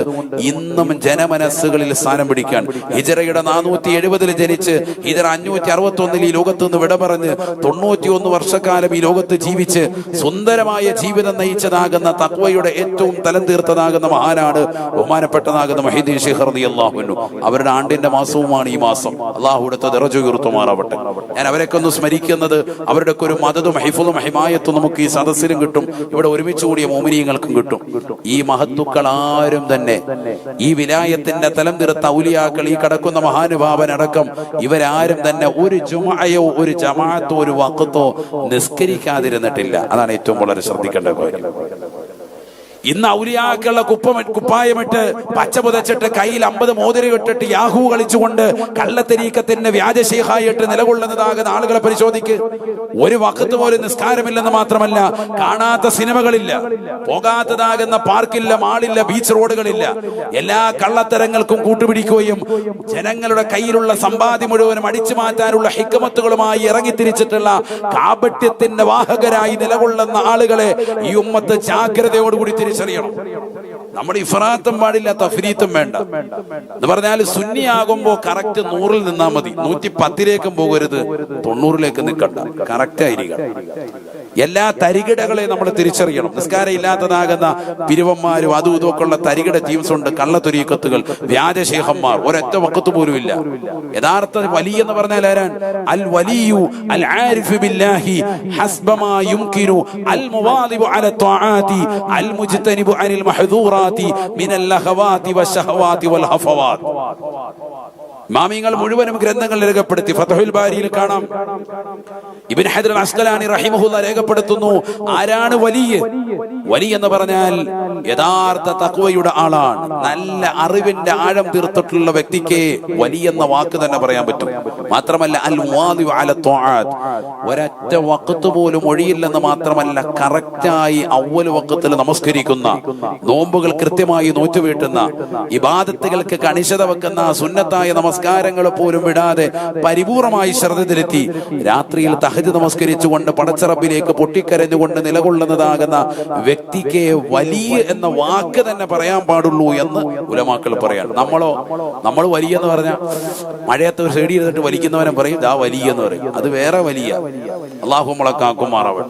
ഇന്നും ജനമനസ്സുകളിൽ സ്ഥാനം പിടിക്കാൻ, ഹിജ്റയുടെ 470 ജനിച്ച് ഹിജ്റ 561 ഈ ലോകത്ത് നിന്ന് വിട പറഞ്ഞ് 91 വർഷക്കാലം ഈ ലോകത്ത് ജീവിച്ച് സുന്ദരമായ ജീവിതം നയിച്ചതാകുന്ന തഖ്വയുടെ ഏറ്റവും തലം തീർത്തതാകുന്ന മഹാനാണ് ബഹുമാനപ്പെട്ടതാകുന്ന മുഹ്യിദ്ദീൻ ശൈഖ് റളിയല്ലാഹു അൻഹു. അവരുടെ ആണ്ടിന്റെ മാസവുമാണ് ഈ മാസം. അല്ലാഹുവിന്റെ ദറജ ഉയർത്തുമാറാവട്ടെ. ഞാൻ അവരൊക്കെ ഒന്ന് സ്മരിക്കുന്നത് അവരുടെ ഒരു മദദും ഹിഫ്ളും ഹിമായത്തും നമുക്ക് ഈ സദസ്സിലും കിട്ടും, ഇവിടെ ഒരുമിച്ച് കൂടിയ മോമിനീങ്ങൾക്കും കിട്ടും. ഈ മഹത്തുക്കൾ ആരും തന്നെ, ഈ വിലായത്തിന്റെ തലം തീർത്ത ഔലിയാക്കൾ, ഈ കടക്കുന്ന മഹാനുഭാവനടക്കം ഇവരാരും തന്നെ ഒരു ജുമഅയോ ഒരു ജമാഅത്തോ ഒരു വഖ്തോ നിസ്കരിക്കാതിരുന്നിട്ടില്ല. അതാണ് ഏറ്റവും വളരെ ശ്രദ്ധിക്കേണ്ട കാര്യം. ഇന്ന് ഔലിയാക്കളുടെ കുപ്പായമിട്ട് പച്ച പുതച്ചിട്ട് കയ്യിൽ 50 മോതിര ഇട്ടിട്ട് യാഹൂ കളിച്ചുകൊണ്ട് കള്ളത്തരീക്കത്തിന്റെ വ്യാജ ശൈഖായിട്ട് നിലകൊള്ളുന്നതാകുന്ന ആളുകളെ പരിശോധിക്ക്. ഒരു വഖത്ത് പോലും നിസ്കാരമില്ലെന്ന് മാത്രമല്ല, കാണാത്ത സിനിമകളില്ല, പോകാത്തതാകുന്ന പാർക്കില്ല, മാളില്ല, ബീച്ച് റോഡുകളില്ല. എല്ലാ കള്ളത്തരങ്ങൾക്കും കൂട്ടുപിടിക്കുകയും ജനങ്ങളുടെ കയ്യിലുള്ള സമ്പാദ്യം മുഴുവനും അടിച്ചു മാറ്റാനുള്ള ഹിക്മത്തുകളുമായി ഇറങ്ങിത്തിരിച്ചിട്ടുള്ള കാപട്യത്തിന്റെ വാഹകരായി നിലകൊള്ളുന്ന ആളുകളെ ഈ ഉമ്മത്ത് ജാഗ്രതയോടുകൂടി തിരിച്ചറിയണം. നമ്മുടെ ഇഫ്രാത്തും പാടില്ല, തഫ്രീത്തും വേണ്ട. എന്ന് പറഞ്ഞാൽ സുന്നിയാകുമ്പോ കറക്റ്റ് 100-ൽ നിന്നാ മതി, 110-ലേക്കും പോകരുത്, 90-ലേക്ക് നിൽക്കണ്ട, കറക്റ്റ് ആയിരിക്കണം. എല്ലാ തരികിടകളെ നമ്മൾ തിരിച്ചറിയണം. നിസ്കാരം ഇല്ലാത്തതാകുന്ന പിരിവന്മാരും അതും ഇതൊക്കെ ഉള്ള തരികിട ടീംസ് ഉണ്ട്, കള്ളത്തൊരീക്കത്തുകൾ, വ്യാജ ശൈഖന്മാർ, ഒരൊറ്റ വഖത്ത് പോലും ഇല്ല. യഥാർത്ഥ വലി എന്ന് പറഞ്ഞാൽ ആരാൻ? അൽ വലിയു അൽ ആരിഫു ബില്ലാഹി ഹസ്ബമാ യുംകിനു അൽ മുവാദിബു അല ത്വാആതി അൽ മുജ്തനിബു അനിൽ മഹ്ദൂറാതി മിനൽ ലഹവാതി വശഹവാതി വൽ ഹഫവാത്. ഇമാമിങ്ങൾ മുഴുവനും ഗ്രന്ഥങ്ങൾ രേഖപ്പെടുത്തി. ഫത്ഹുൽ ബാരിയിൽ കാണാം, ഇബ്നു ഹജർ അൽ അസ്ഖലാനി റഹിമഹുല്ലാഹ് രേഖപ്പെടുത്തുന്നു, ആരാണ് വലിയ? വലി എന്ന് പറഞ്ഞാൽ യഥാർത്ഥ തഖ്വയുടെ ആളാണ്. നല്ല അറിവിന്റെ ആഴം തീർത്തിട്ടുള്ള വ്യക്തിക്ക് വലി എന്ന വാക്ക് തന്നെ പറയാൻ പറ്റും. മാത്രമല്ല അൽ മുവാദിഉ അല ത്വാഅത്ത്, ഒരൊറ്റ വഖത്ത് പോലും ഒഴിയില്ലെന്ന് മാത്രമല്ല, കറക്റ്റായി അവ്വൽ വഖത്തിൽ നമസ്കരിക്കുന്ന, നോമ്പുകൾ കൃത്യമായി നോറ്റുവീട്ടുന്ന, ഇബാദത്തുകൾക്ക് കണിശത വെക്കുന്ന, സുന്നത്തായ നമസ്കാരങ്ങൾ പോലും വിടാതെ പരിപൂർണമായി ശ്രദ്ധ ചെലുത്തി രാത്രിയിൽ തഹജ്ജുദ് നമസ്കരിച്ചുകൊണ്ട് പടച്ചറബിലേക്ക് പൊട്ടിക്കരഞ്ഞുകൊണ്ട് നിലകൊള്ളുന്നതാകുന്ന വ്യക്തിക്ക് വലിയ എന്ന വാക്ക് തന്നെ പറയാൻ പാടുള്ളൂ എന്ന് ഉലമാക്കൾ പറയാൻ. നമ്മൾ വലിയ എന്ന് പറഞ്ഞാൽ മഴയത്ത് ഒരു സൈഡിൽ ഇരുന്നിട്ട് വലിക്കുന്നവനെ പറയും ദാ വലിയ എന്ന് പറയും. അത് വേറെ വലിയ. അല്ലാഹു നമ്മളെ കാക്കുമാറാവട്ടെ.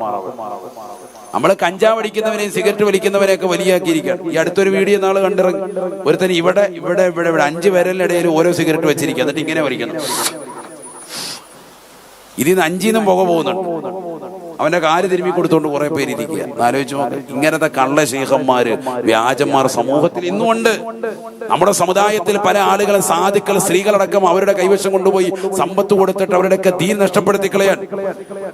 നമ്മള് കഞ്ചാവ് അടിക്കുന്നവനെയും സിഗരറ്റ് വലിക്കുന്നവനെയൊക്കെ വലിയാക്കിയിരിക്കുകയാണ്. ഈ അടുത്തൊരു വീഡിയോ നാള് കണ്ടിറങ്ങി, ഒരുത്തന് ഇവിടെ 5 വിരലിനിടയിൽ ഓരോ സിഗരറ്റ് വെച്ചിരിക്കുക, എന്നിട്ട് ഇങ്ങനെ വലിക്കുന്നു. ഇതിന്ന് 5 പുക പോകുന്നുണ്ട്. അവന്റെ കാല് തിരുമ്മി കൊടുത്തോണ്ട് കുറെ പേര് ഇരിക്കുക. ആലോചിച്ച് നോക്ക്. ഇങ്ങനത്തെ കള്ള ശൈഖന്മാര്, വ്യാജന്മാർ സമൂഹത്തിൽ ഇന്നുമുണ്ട്. നമ്മുടെ സമുദായത്തിൽ പല ആളുകളും, സാധുക്കൾ, സ്ത്രീകളടക്കം അവരുടെ കൈവശം കൊണ്ടുപോയി സമ്പത്ത് കൊടുത്തിട്ട് അവരുടെയൊക്കെ ദീൻ നഷ്ടപ്പെടുത്തി കളയാൻ.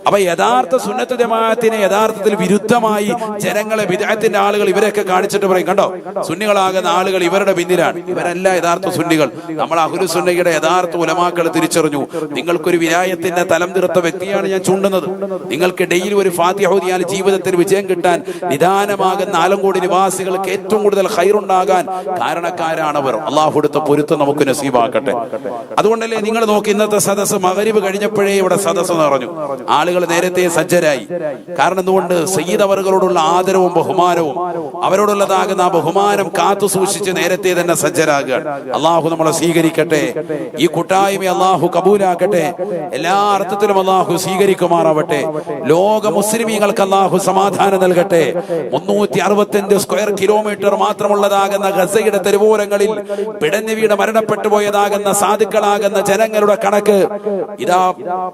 അപ്പൊ യഥാർത്ഥ സുന്നത്ത് ജമാഅത്തിന് യഥാർത്ഥത്തിൽ വിരുദ്ധമായി ജനങ്ങളെ, ബിദ്അത്തിന്റെ ആളുകൾ ഇവരെയൊക്കെ കാണിച്ചിട്ട് പറയും, കണ്ടോ സുന്നികളാകുന്ന ആളുകൾ ഇവരുടെ പിന്നിലാണ്. ഇവരല്ല യഥാർത്ഥ സുന്നികൾ. നമ്മൾ അഹ്ലു സുന്നയുടെ യഥാർത്ഥ ഉലമാക്കൾ തിരിച്ചറിഞ്ഞു. നിങ്ങൾക്കൊരു വിലായത്തിന്റെ തലം തീർത്ത വ്യക്തിയാണ് ഞാൻ ചൂണ്ടുന്നത്. നിങ്ങൾക്ക് ഡെയിലി ഒരു ഫാത്തിഹ ഓതിയാൽ ജീവിതത്തിൽ വിജയം കിട്ടാൻ, നിദാനമാകുന്ന ആലങ്കോട് നിവാസികൾക്ക് ഏറ്റവും കൂടുതൽ ഖൈറുണ്ടാകാൻ കാരണക്കാരാണവർ. അള്ളാഹു കൊടുത്ത പൊരുത്തം നമുക്ക് നസീബാക്കട്ടെ. അതുകൊണ്ടല്ലേ നിങ്ങൾ നോക്കി, ഇന്നത്തെ സദസ്സ് മഗ്‌രിബ് കഴിഞ്ഞപ്പോഴേ ഇവിടെ സദസ്സ് നിറഞ്ഞു. ആളുകൾ നേരത്തെ സജ്ജരായി. കാരണം എന്തുകൊണ്ട്? സയ്യിദ് അവറുകളോടുള്ള ആദരവും ബഹുമാനവും, അവരോടുള്ളതാകുന്ന ആ ബഹുമാനം കാത്തു സൂക്ഷിച്ച് നേരത്തെ തന്നെ സജ്ജരാകുക. അള്ളാഹു നമ്മളെ സ്വീകരിക്കട്ടെ. ഈ കൂട്ടായ്മ അള്ളാഹു കബൂലാക്കട്ടെ. എല്ലാ അർത്ഥത്തിലും അള്ളാഹു സ്വീകരിക്കുമാറാവട്ടെ. ലോക മുസ്ലിമീങ്ങൾക്ക് അള്ളാഹു സമാധാനം നൽകട്ടെ. 365 സ്ക്വയർ കിലോമീറ്റർ മാത്രമുള്ളതാകുന്ന ഗസയുടെ തെരുവോരങ്ങളിൽ പിടഞ്ഞു വീട് മരണപ്പെട്ടു പോയതാകുന്ന സാധുക്കളാകുന്ന ജനങ്ങളുടെ കണക്ക് ഇതാ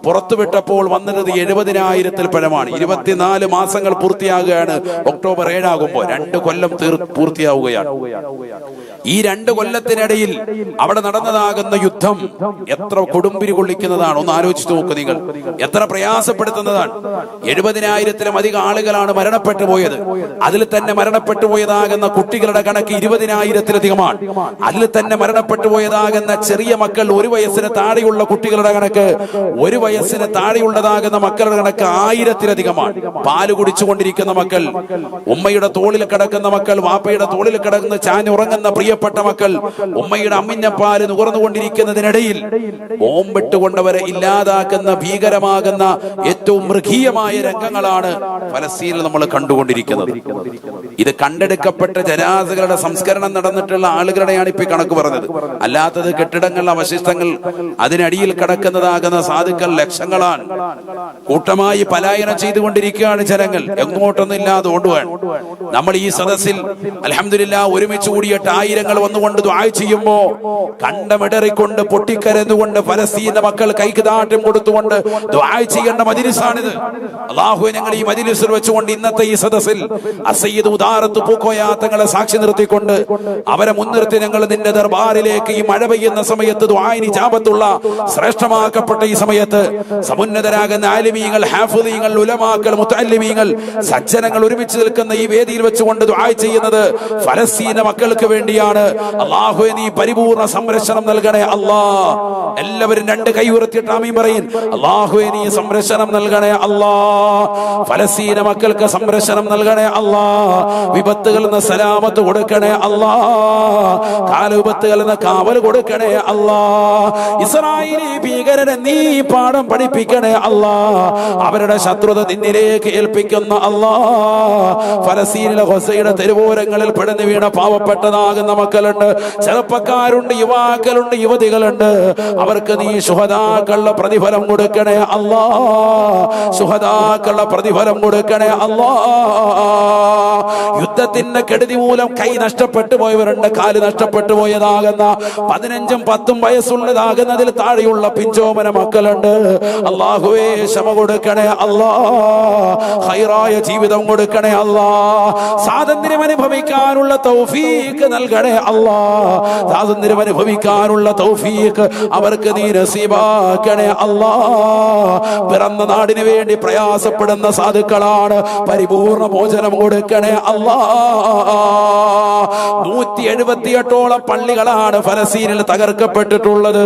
പുറത്തുവിട്ടപ്പോൾ വന്നത് 70,000-ൽ പരമാണ്. 24 മാസങ്ങൾ പൂർത്തിയാകുകയാണ്. ഒക്ടോബർ 7 ആകുമ്പോൾ 2 കൊല്ലം പൂർത്തിയാവുകയാണ്. ഈ 2 കൊല്ലത്തിനിടയിൽ അവിടെ നടന്നതാകുന്ന യുദ്ധം എത്ര കൊടുമ്പിരി കൊള്ളിക്കുന്നതാണ്. ഒന്ന് ആലോചിച്ച് നോക്ക് നിങ്ങൾ. എത്ര പ്രയാസപ്പെടുത്തുന്നതാണ്. 70,000-ലും അധികം ആളുകളാണ് മരണപ്പെട്ടു പോയത്. അതിൽ തന്നെ മരണപ്പെട്ടു പോയതാകുന്ന കുട്ടികളുടെ കണക്ക് 20,000-ലധികമാണ്. അതിൽ തന്നെ മരണപ്പെട്ടു പോയതാകുന്ന ചെറിയ മക്കൾ, 1 വയസ്സിന് താഴെയുള്ള കുട്ടികളുടെ കണക്ക്, 1 വയസ്സിന് താഴെയുള്ളതാകുന്ന മക്കളുടെ കണക്ക് 1000-ലധികമാണ്. പാല് കുടിച്ചുകൊണ്ടിരിക്കുന്ന മക്കൾ, ഉമ്മയുടെ തോളിൽ കിടക്കുന്ന മക്കൾ, വാപ്പയുടെ തോളിൽ കിടക്കുന്ന ചാഞ്ഞുറങ്ങുന്ന പ്രിയപ്പെട്ട മക്കൾ, ഉമ്മയുടെ അമ്മിഞ്ഞപ്പാല് നുകർന്നുകൊണ്ടിരിക്കുന്നതിനിടയിൽ ബോംബിട്ടുകൊണ്ടവരെ ഇല്ലാതാക്കുന്ന ഭീകരമാകുന്ന ഏറ്റവും മൃഗീയമായ രംഗങ്ങളാണ് ഫലസ്തീനിൽ നമ്മൾ കണ്ടുകൊണ്ടിരിക്കുന്നത്. ഇത് കണ്ടെടുക്കപ്പെട്ട ജനാസകളുടെ സംസ്കരണം നടന്നിട്ടുള്ള ആളുകളുടെയാണ് ഇപ്പൊ കണക്ക് പറഞ്ഞത്. അല്ലാത്തത് കെട്ടിടങ്ങളുടെ അവശിഷ്ടങ്ങൾ, അതിനടിയിൽ കിടക്കുന്നതാകുന്ന സാധുക്കൾ ലക്ഷങ്ങളാണ്. കൂട്ടമായി പലായനം ചെയ്തുകൊണ്ടിരിക്കുകയാണ് ജനങ്ങൾ. എങ്ങോട്ടൊന്നും ഇല്ലാതെ ഓടുവാൻ. നമ്മൾ ഈ സദസ്സിൽ അൽഹംദുലില്ലാഹ് ഒരുമിച്ച് കൂടിയിട്ട് ആയിരങ്ങൾ വന്നുകൊണ്ട് ദുആ ചെയ്യുമ്പോ കണ്ടമിടറിക്കൊണ്ട് പൊട്ടിക്കരന്നുകൊണ്ട് ഫലസ്തീന്റെ മക്കൾ കൈക്ക് ദാഠ്യം കൊടുത്തുകൊണ്ട് ദുആ ചെയ്യേണ്ട മജ്‌ലിസാണിത്. അല്ലാഹുവേ, ഞങ്ങൾ ഈ മജ്‌ലിസിൽ വെച്ചുകൊണ്ട് ഇന്നത്തെ ഈ സദസ്സിൽ അസയ്യിദ് ഉദാറത്ത് പൂക്കോയ തങ്ങളെ സാക്ഷി നിർത്തിക്കൊണ്ട് അവരെ മുൻനിർത്തി ഞങ്ങൾ നിന്റെ ദർബാറിലേക്ക് ഈ മഴ പെയ്യുന്ന സമയത്ത് ദുആഇന് ഇജാബത്തുള്ള ശ്രേഷ്ഠമാക്കപ്പെട്ട ഈ സമയത്ത് സമുന്നതരാകുന്ന ആലിമീങ്ങൾ, ഹാഫിളീങ്ങൾ, ഉലമാക്കൾ, മുതഅല്ലിമീങ്ങൾ, സജ്ജനങ്ങൾ ഒരുമിച്ച് നിൽക്കുന്ന ഈ വേദിയിൽ വെച്ചുകൊണ്ട് ദുആ ചെയ്യുന്നത് ഫലസ്തീന മക്കൾക്ക് വേണ്ടിയാണ്. അല്ലാഹുവേ, നീ പരിപൂർണ്ണ സംരക്ഷണം നൽകണേ അല്ലാഹ്. എല്ലാവരും 2 കൈ ഉയർത്തിയിട്ട് ആമീൻ പറയും. അല്ലാഹുവേ, നീ സംരക്ഷണം നൽകണേ അല്ലാഹ്. ഫലസ്തീന മക്കൾക്ക് സംരക്ഷണം നൽകണേ അല്ലാഹ്. വിപത്തുകളിൽ നിന്ന് സലാമത്ത് കൊടുക്കണേ അല്ലാഹ്. കാലവിപത്തുകളിൽ നിന്ന് കാവൽ കൊടുക്കണേ അല്ലാഹ്. ഇസ്രായേലി ഭീകരനെ നീ പാഠം പഠിപ്പിക്കണേ അല്ലാഹ്. അവരുടെ ശത്രുത നിന്നിലേക്ക് ഏൽപ്പിക്കുന്ന അല്ലാഹ്. ഫലസ്തീനിലെ ഗസയുടെ തെരുവോരങ്ങളിൽ പിടഞ്ഞു വീണ പാവപ്പെട്ടതാകുന്ന മക്കളുണ്ട്, ചെറുപ്പക്കാരുണ്ട്, യുവാക്കളുണ്ട്, യുവതികളുണ്ട്. അവർക്ക് നീ ശുഹദാക്കളുടെ പ്രതിഫലം കൊടുക്കണേ അല്ലാഹ്. ശുഹദാക്കളുടെ പ്രതിഫലം കൊടുക്കണേ അല്ലാഹ്. യുദ്ധത്തിന്റെ കെടുതി മൂലം കൈ നഷ്ടപ്പെട്ടു പോയവരുണ്ട്, കാല് നഷ്ടപ്പെട്ടു പോയതാകുന്ന 15ഉം 10ഉം വയസ്സുള്ളതാകുന്നതിൽ താഴെയുള്ള പിഞ്ചോമന മക്കളുണ്ട്. അല്ലാഹുവേ, ക്ഷമ കൊടുക്കണേ അല്ലാഹ്. ഖൈറായ ജീവിതം കൊടുക്കണേ അല്ലാഹ്. സ്വാതന്ത്ര്യം അനുഭവിക്കാനുള്ള തൗഫീഖ് നൽകണേ അല്ലാഹ്. സ്വാതന്ത്ര്യം അനുഭവിക്കാനുള്ള തൗഫീഖ് അവർക്ക് നീ നസീബാക്കണേ അല്ലാഹ്. പിറന്ന നാടിന് വേണ്ടി പ്രയാസപ്പെടുന്ന സാധുക്കളാണ്. പരിപൂർണ മോചനം കൊടുക്കണേ അല്ലാ. 178ഓളം പള്ളികളാണ് ഫലസ്തീനിൽ തകർക്കപ്പെട്ടിട്ടുള്ളത്.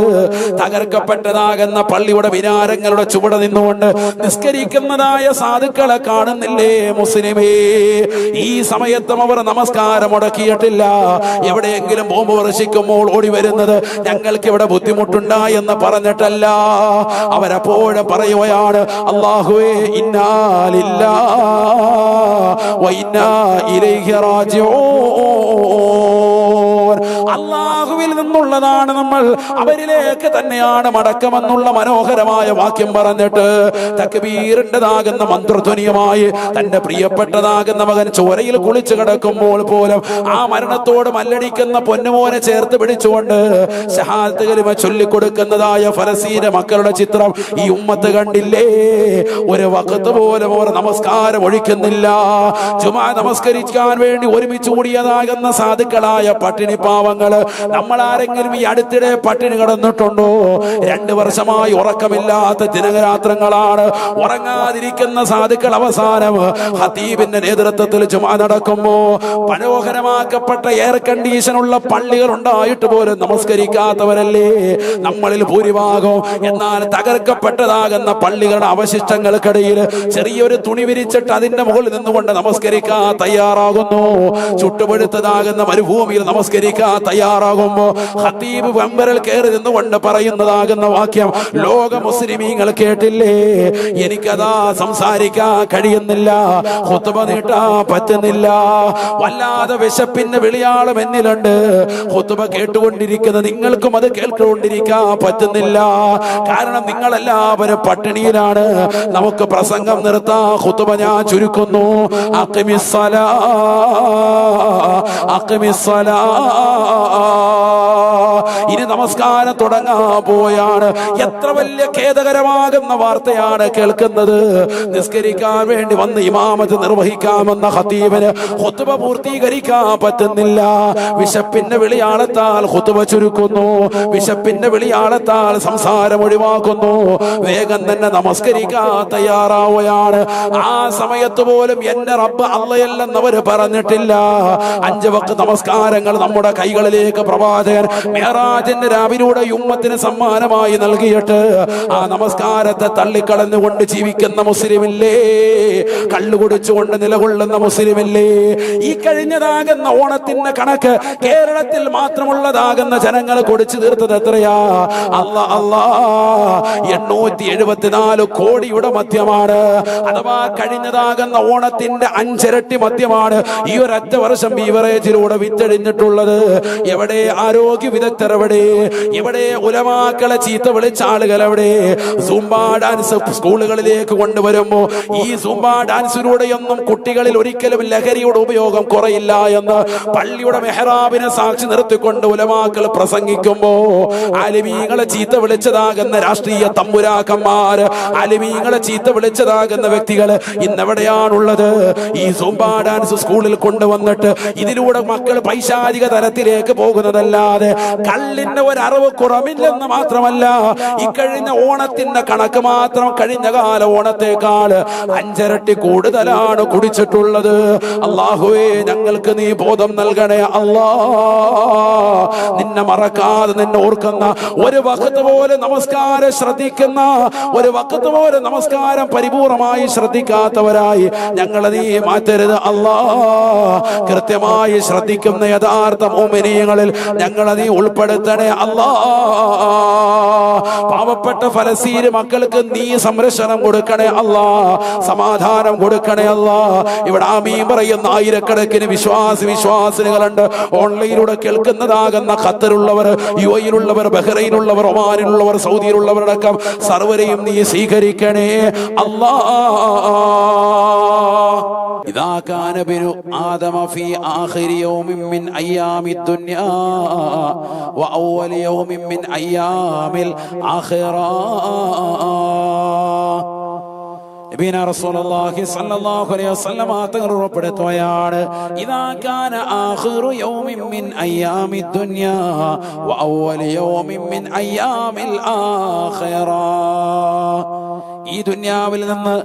തകർക്കപ്പെട്ടതാകുന്ന പള്ളിയുടെ വിനാരങ്ങളുടെ ചുവടെ നിന്നുകൊണ്ട് നിസ്കരിക്കുന്നതായ സാധുക്കളെ കാണുന്നില്ലേ മുസ്ലിമേ? ഈ സമയത്തും അവർ നമസ്കാരം മുടക്കിയിട്ടില്ല. എവിടെയെങ്കിലും ബോംബ് വർഷിക്കുമ്പോൾ ഓടി വരുന്നത് ഞങ്ങൾക്ക് ഇവിടെ ബുദ്ധിമുട്ടുണ്ടായി എന്ന് പറഞ്ഞിട്ടല്ല. അവരെപ്പോഴും പറയുകയാണ്, അല്ലാഹുവേ ഇന്നാ ലില്ലാഹി വ ഇന്നാ ഇലൈഹി റാജിഊൻ. അല്ലാഹുവിൽ നിന്നുള്ളതാണ് നമ്മൾ, അവരിലേക്ക് തന്നെയാണ് മടക്കമെന്നുള്ള മനോഹരമായ വാക്യം പറഞ്ഞിട്ട് തക്ബീറിൻ്റെതാകുന്ന മന്ത്രധ്വനിയുമായി തന്റെ പ്രിയപ്പെട്ടതാകുന്ന മകൻ ചോരയിൽ കുളിച്ചു കിടക്കുമ്പോൾ പോലും ആ മരണത്തോട് മല്ലടിക്കുന്ന പൊന്നുമോനെ ചേർത്ത് പിടിച്ചുകൊണ്ട് ശഹാദത്ത് കലിമ ചൊല്ലിക്കൊടുക്കുന്നതായ ഫലസ്തീന മക്കളുടെ ചിത്രം ഈ ഉമ്മത്ത് കണ്ടില്ലേ? ഒരു വഖത്ത് പോലും അവർ നമസ്കാരം ഒഴിക്കുന്നില്ല. ജുമാ നമസ്കരിക്കാൻ വേണ്ടി ഒരുമിച്ച് കൂടിയതാകുന്ന സാധുക്കളായ പട്ടിണി പാവങ്ങള് നമ്മൾ ആരെങ്കിലും ഈ അടുത്തിടെ പട്ടിണി കിടന്നിട്ടുണ്ടോ? 2 വർഷമായി ഉറക്കമില്ലാത്ത ദിനരാത്രങ്ങളാണ്. ഉറങ്ങാതിരിക്കുന്ന സാധുക്കൾ അവസാനം ഖതീബിന്റെ നേതൃത്വത്തിൽ ജുമാ നടക്കുമ്പോ മനോഹരമാക്കപ്പെട്ട എയർ കണ്ടീഷനുള്ള പള്ളികൾ ഉണ്ടായിട്ട് പോലും നമസ്കരിക്കാത്തവരല്ലേ നമ്മളിൽ ഭൂരിഭാഗം. എന്നാൽ തകർക്കപ്പെട്ടതാകുന്ന പള്ളികളുടെ അവശിഷ്ടങ്ങൾക്കിടയിൽ ചെറിയൊരു തുണി വിരിച്ചിട്ട് അതിന്റെ മുകളിൽ നിന്നുകൊണ്ട് നമസ്കരിക്കാൻ തയ്യാറാകുന്നു. ചുട്ടുപഴുത്തതാകുന്ന മരുഭൂമിയിൽ നമസ്കരിക്കാൻ തയ്യാറാകുമ്പോ ഖതീബ് വെമ്പറിൽ കയറി നിന്നുകൊണ്ട് പറയുന്നതാകുന്ന വാക്യം ലോക മുസ്ലിമീങ്ങൾ കേട്ടില്ലേ? എനിക്കതാ സംസാരിക്കാൻ കഴിയുന്നില്ല, ഖുത്ബ നീട്ടാൻ പറ്റുന്നില്ല, വല്ലാതെ വിശപ്പിന്റെ വിളിയാളം എന്നിലുണ്ട്. ഖുത്ബ കേട്ടുകൊണ്ടിരിക്കുന്ന നിങ്ങൾക്കും അത് കേട്ടുകൊണ്ടിരിക്കാൻ പറ്റുന്നില്ല. കാരണം നിങ്ങളെല്ലാവരും പട്ടിണിയിലാണ്. നമുക്ക് പ്രസംഗം നിർത്താം, ഖുത്ബ ഞാൻ ചുരുക്കുന്നു. അഖിമിസ്സലാ അഖിമിസ്സലാ. ഇനി നമസ്കാരം തുടങ്ങാൻ പോയാണ്. എത്ര വലിയ ഖേദകരമാകുന്ന വാർത്തയാണ് കേൾക്കുന്നത്. നിസ്കരിക്കാൻ വേണ്ടി വന്ന് ഇമാമത്ത് നിർവഹിക്കാമെന്ന ഖതീബിന് ഖുത്ബ പൂർത്തീകരിക്കാൻ പറ്റുന്നില്ല. വിശപ്പിന്റെ വിളിയാളത്താൽ ഖുത്ബ ചുരുക്കുന്നു, വിശപ്പിന്റെ വിളിയാളത്താൽ സംസാരം ഒഴിവാക്കുന്നു. വേഗം തന്നെ നമസ്കരിക്കാൻ തയ്യാറാവുകയാണ്. ആ സമയത്ത് പോലും എന്റെ റബ്ബ് അള്ളയല്ലെന്നവര് പറഞ്ഞിട്ടില്ല. 5 വഖ്ത് നമസ്കാരങ്ങൾ നമ്മുടെ കൈകളിലേക്ക് പ്രവാചകൻ മിഅ്റാജിന്റെ രാവിലൂടെ ഉമ്മത്തിന് സമ്മാനമായി നൽകിയിട്ട് ആ നമസ്കാരത്തെ തള്ളിക്കളഞ്ഞുകൊണ്ട് ജീവിക്കുന്ന മുസ്ലിമില്ലേ? കള്ളുകുടിച്ചുകൊണ്ട് നിലകൊള്ളുന്ന മുസ്ലിമില്ലേ? ഈ കഴിഞ്ഞതാകുന്ന ഓണത്തിന്റെ കണക്ക് കേരളത്തിൽ മാത്രമുള്ളതാകുന്ന ജനങ്ങൾ കുടിച്ചു തീർത്തത് എത്രയാ? അല്ലാ അല്ലാ, 874 കോടിയുടെ മദ്യമാണ്. അഥവാ കഴിഞ്ഞതാകുന്ന ഓണത്തിന്റെ 5 ഇരട്ടി മദ്യമാണ് ഈ ഒരൊറ്റ വർഷം ബീവറേജിലൂടെ വിറ്റഴിഞ്ഞിട്ടുള്ളത്. എവിടെ ആരോഗ്യ വിദഗ്ധർ? എവിടെ ഉലമാക്കളെ ചീത്ത വിളിച്ച ആളുകൾ? എവിടെ സൂംബ ഡാൻസ് സ്കൂളുകളിലേക്ക് കൊണ്ടുവരുമ്പോ ഈ സൂംബ ഡാൻസിലൂടെയൊന്നും കുട്ടികളിൽ ഒരിക്കലും ലഹരിയുടെ ഉപയോഗം കുറയില്ല എന്ന് പള്ളിയുടെ മെഹ്റാബിനെ സാക്ഷി നിർത്തിക്കൊണ്ട് ഉലമാക്കൾ പ്രസംഗിക്കുമ്പോ ആലിമീങ്ങളെ ചീത്ത വിളിച്ചതാകുന്ന രാഷ്ട്രീയ തമ്പുരാക്കന്മാര്, ആലിമീങ്ങളെ ചീത്ത വിളിച്ചതാകുന്ന വ്യക്തികൾ ഇന്നെവിടെയാണുള്ളത്? ഈ സൂംബ ഡാൻസ് സ്കൂളിൽ കൊണ്ടുവന്നിട്ട് ഇതിലൂടെ മക്കൾ പൈശാചിക തലത്തിലേക്ക് പോകുന്നതല്ലാതെ കള്ളിന്റെ ഒരു അറിവ് കുറവില്ലെന്ന് മാത്രമല്ല, ഇക്കഴിഞ്ഞ ഓണത്തിന്റെ കണക്ക് മാത്രം കഴിഞ്ഞ കാല ഓണത്തെക്കാൾ 5 ഇരട്ടി കൂടുതലാണ് കുടിച്ചിട്ടുള്ളത്. അല്ലാഹുവേ, ഞങ്ങൾക്ക് നീ ബോധം നൽകണേ അല്ലാ. നിന്നെ മറക്കാതെ നിന്നെ ഓർക്കുന്ന, ഒരു വഖത്ത് പോലെ നമസ്കാരം ശ്രദ്ധിക്കുന്ന, ഒരു വഖത്ത് പോലെ നമസ്കാരം പരിപൂർണമായി ശ്രദ്ധിക്കാത്തവരായി ഞങ്ങളെ നീ മാറ്റരുത് അല്ലാ. കൃത്യമായി ശ്രദ്ധിക്കുന്ന യഥാർത്ഥ മുഅ്മിനീങ്ങളിൽ ഞങ്ങളെ നീ ഉൾപ്പെടുത്തണേ അല്ലാ. പാവപ്പെട്ട ഫലസ്തീൻ മക്കൾക്ക് നീ സംരക്ഷണം കൊടുക്കണേ അല്ലാ, സമാധാനം കൊടുക്കണേ അല്ലാ. ഇവിടെ ആമീൻ പറയുന്ന ആയിരക്കണക്കിന് വിശ്വാസിനികളുണ്ട്. ഓൺലൈനിലൂടെ കേൾക്കുന്നതാകുന്ന ഖത്തറിലുള്ളവർ, യുഎഇയിലുള്ളവർ, ബഹ്റൈനിലുള്ളവർ, ഒമാനിലുള്ളവർ, സൗദിയിലുള്ളവരടക്കം സർവരെയും നീ സ്വീകരിക്കണേ അല്ലാ. ഇദാ കാന ബിനു ആദമ ഫീ ആഖിരി യൗമിൻ മിൻ അയ്യാമിദ് ദുനിയാ വ അവ്വലി യൗമിൻ മിൻ അയ്യാമിൽ ആഖിറ. നബിന റസൂലുള്ളാഹി സ്വല്ലല്ലാഹു അലൈഹി വസല്ലം തങ്ങൾ ഉറപ്പെടുത്തുകയാണ്, ഇദാ കാന ആഖിറു യൗമിൻ മിൻ അയ്യാമിദ് ദുനിയാ വ അവ്വലി യൗമിൻ മിൻ അയ്യാമിൽ ആഖിറ. ഈ ദുനിയാവിൽ നിന്ന്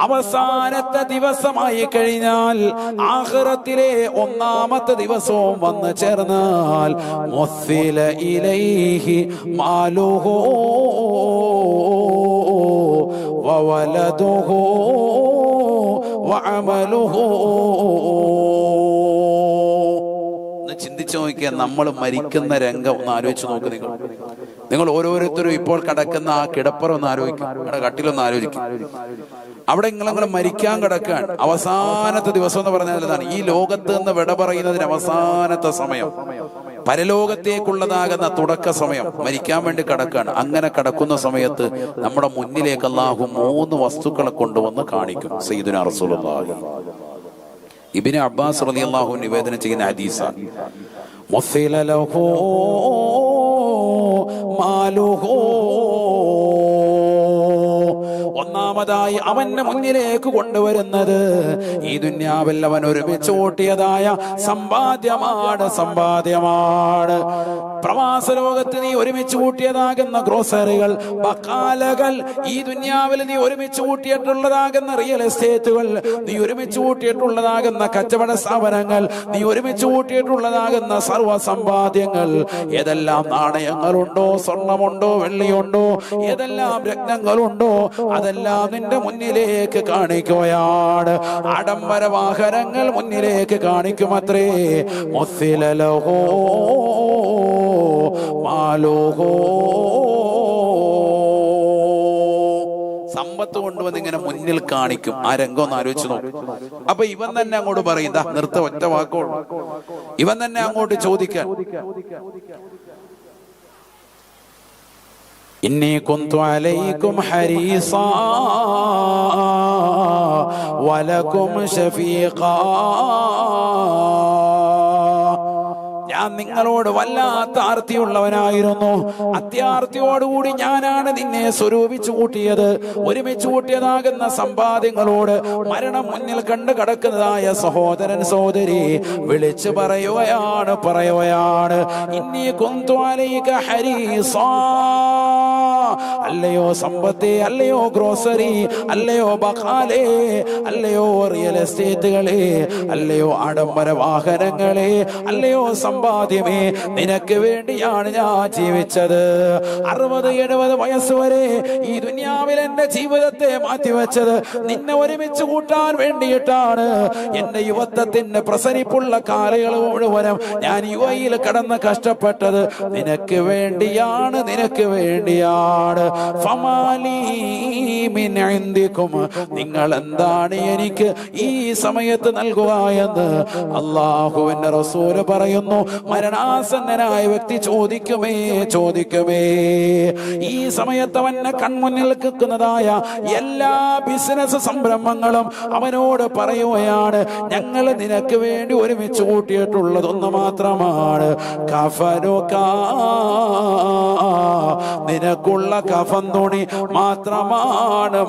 അവസാനത്തെ ദിവസമായി കഴിഞ്ഞാൽ ആഖിറത്തിലെ ഒന്നാമത്തെ ദിവസവും വന്നു ചേർന്നാൽ മുസ്സില ഇലൈഹി മാലുഹു വവലദുഹു വഅമലുഹു. ചിന്തിച്ചു നോക്കിയാൽ നമ്മൾ മരിക്കുന്ന രംഗം ഒന്ന് ആലോചിച്ച് നോക്ക്. നിങ്ങൾ ഓരോരുത്തരും ഇപ്പോൾ കിടക്കുന്ന ആ കിടപ്പറ ഒന്ന് ആലോചിക്കും, നിങ്ങളുടെ കട്ടിലൊന്ന് ആലോചിക്കും. അവിടെ നിങ്ങൾ മരിക്കാൻ കിടക്കുകയാണ്. അവസാനത്തെ ദിവസം എന്ന് പറഞ്ഞാൽ അതാണ് ഈ ലോകത്ത് നിന്ന് വിട പറയുന്നതിന് അവസാനത്തെ സമയം, പരലോകത്തേക്കുള്ളതാകുന്ന തുടക്ക സമയം. മരിക്കാൻ വേണ്ടി കിടക്കുകയാണ്. അങ്ങനെ കിടക്കുന്ന സമയത്ത് നമ്മുടെ മുന്നിലേക്ക് അല്ലാഹു 3 വസ്തുക്കളെ കൊണ്ടുവന്ന് കാണിക്കും. സയ്യിദുനാ റസൂലുള്ളാഹി ഇബ്നു അബ്ബാസ് റളിയല്ലാഹു അൻഹു നിവേദനം ചെയ്യുന്ന ഹദീസാണ്. മുസ്സില ലഹു മാലുഹു. ഒന്നാമതായി അവന്റെ മുന്നിലേക്ക് കൊണ്ടുവരുന്നത് ഈ ദുനിയാവിൽ അവൻ ഒരുമിച്ച് കൂട്ടിയതായ സമ്പാദ്യമാണ്. പ്രവാസ ലോകത്ത് നീ ഒരുമിച്ച് കൂട്ടിയതാകുന്ന ഗ്രോസറികൾ, ബക്കാലകൾ, ഈ ദുനിയാവിൽ നീ ഒരുമിച്ച് കൂട്ടിയിട്ടുള്ളതാകുന്ന റിയൽ എസ്റ്റേറ്റുകൾ, നീ ഒരുമിച്ച് കൂട്ടിയിട്ടുള്ളതാകുന്ന കച്ചവട സ്ഥാപനങ്ങൾ, നീ ഒരുമിച്ച് കൂട്ടിയിട്ടുള്ളതാകുന്ന സർവ്വ സമ്പാദ്യങ്ങൾ, ഏതെല്ലാം നാണയങ്ങളുണ്ടോ, സ്വർണമുണ്ടോ, വെള്ളിയുണ്ടോ, ഏതെല്ലാം രത്നങ്ങളുണ്ടോ, അതെല്ലാം നിന്റെ മുന്നിലേക്ക് കാണിക്കുകയാണ്. ആഡംബര വാഹനങ്ങൾ മുന്നിലേക്ക് കാണിക്കുമത്രേ. മുസ്സില ലഹു മാലുഹു. സമ്പത്ത് കൊണ്ടുവന്ന് ഇങ്ങനെ മുന്നിൽ കാണിക്കും. ആ രംഗം ഒന്ന് ആലോചിച്ച് നോക്കും. അപ്പൊ ഇവൻ തന്നെ അങ്ങോട്ട് പറയും, നിർത്ത, ഒറ്റ വാക്കോളൂ. ഇവൻ തന്നെ അങ്ങോട്ട് ചോദിക്കാൻ, ഇന്നി കുന്തു അലൈക്കും ഹരീസാ വലകും ഷഫീഖാ. ഞാൻ നിങ്ങളോട് വല്ലാത്ത ആർത്തിയുള്ളവനായിരുന്നു. അത്യാർത്തിയോടുകൂടി ഞാനാണ് നിന്നെ സ്വരൂപിച്ചു കൂട്ടിയത്. ഒരുമിച്ച് കൂട്ടിയതാകുന്ന സമ്പാദ്യങ്ങളോട് മരണം മുന്നിൽ കണ്ടു കിടക്കുന്നതായ സഹോദരൻ സഹോദരി വിളിച്ചു പറയുകയാണ് ഇന്നി കുന്തു അലൈക ഹരീസാ. അല്ലയോ സമ്പത്തേ, അല്ലയോ ഗ്രോസറി, അല്ലയോ ബഖാലേ, അല്ലയോ റിയൽ എസ്റ്റേറ്റുകളെ, അല്ലയോ ആഡംബര വാഹനങ്ങളെ, അല്ലയോ സമ്പാദ്യമേ, നിനക്ക് വേണ്ടിയാണ് ഞാൻ ജീവിച്ചത്. 60-70 വയസ്സ് വരെ ഈ ദുനിയാവിൽ എന്റെ ജീവിതത്തെ മാറ്റിവെച്ചത് നിന്നെ ഒരുമിച്ച് കൂട്ടാൻ വേണ്ടിയിട്ടാണ്. എന്റെ യുവത്വത്തിന്റെ പ്രസരിപ്പുള്ള കാലയളവ് മുഴുവനും ഞാൻ യുവയിൽ കടന്ന് കഷ്ടപ്പെട്ടത് നിനക്ക് വേണ്ടിയാണ്, നിനക്ക് വേണ്ടിയാണ്. ഫമാലി മിൻ ഇൻദികും. നിങ്ങൾ എന്താണ് എനിക്ക് ഈ സമയത്ത് നൽകുക എന്ന് അല്ലാഹുവിന്റെ റസൂൽ പറയുന്നു. മരണാസന്നനായ വ്യക്തി ചോദിക്കുമേ. ഈ സമയത്ത് അവന്റെ കൺമുന്നിൽ നിൽക്കുന്നതായ എല്ലാ ബിസിനസ് സംരംഭങ്ങളും അവനോട് പറയുകയാണ്, ഞങ്ങൾ നിനക്ക് വേണ്ടി ഒരുമിച്ച് കൂട്ടിയിട്ടുള്ളതൊന്ന് മാത്രമാണ്, കഫനുകാ, നിനക്കുള്ള കഫൻ തുണി മാത്രമാണ്.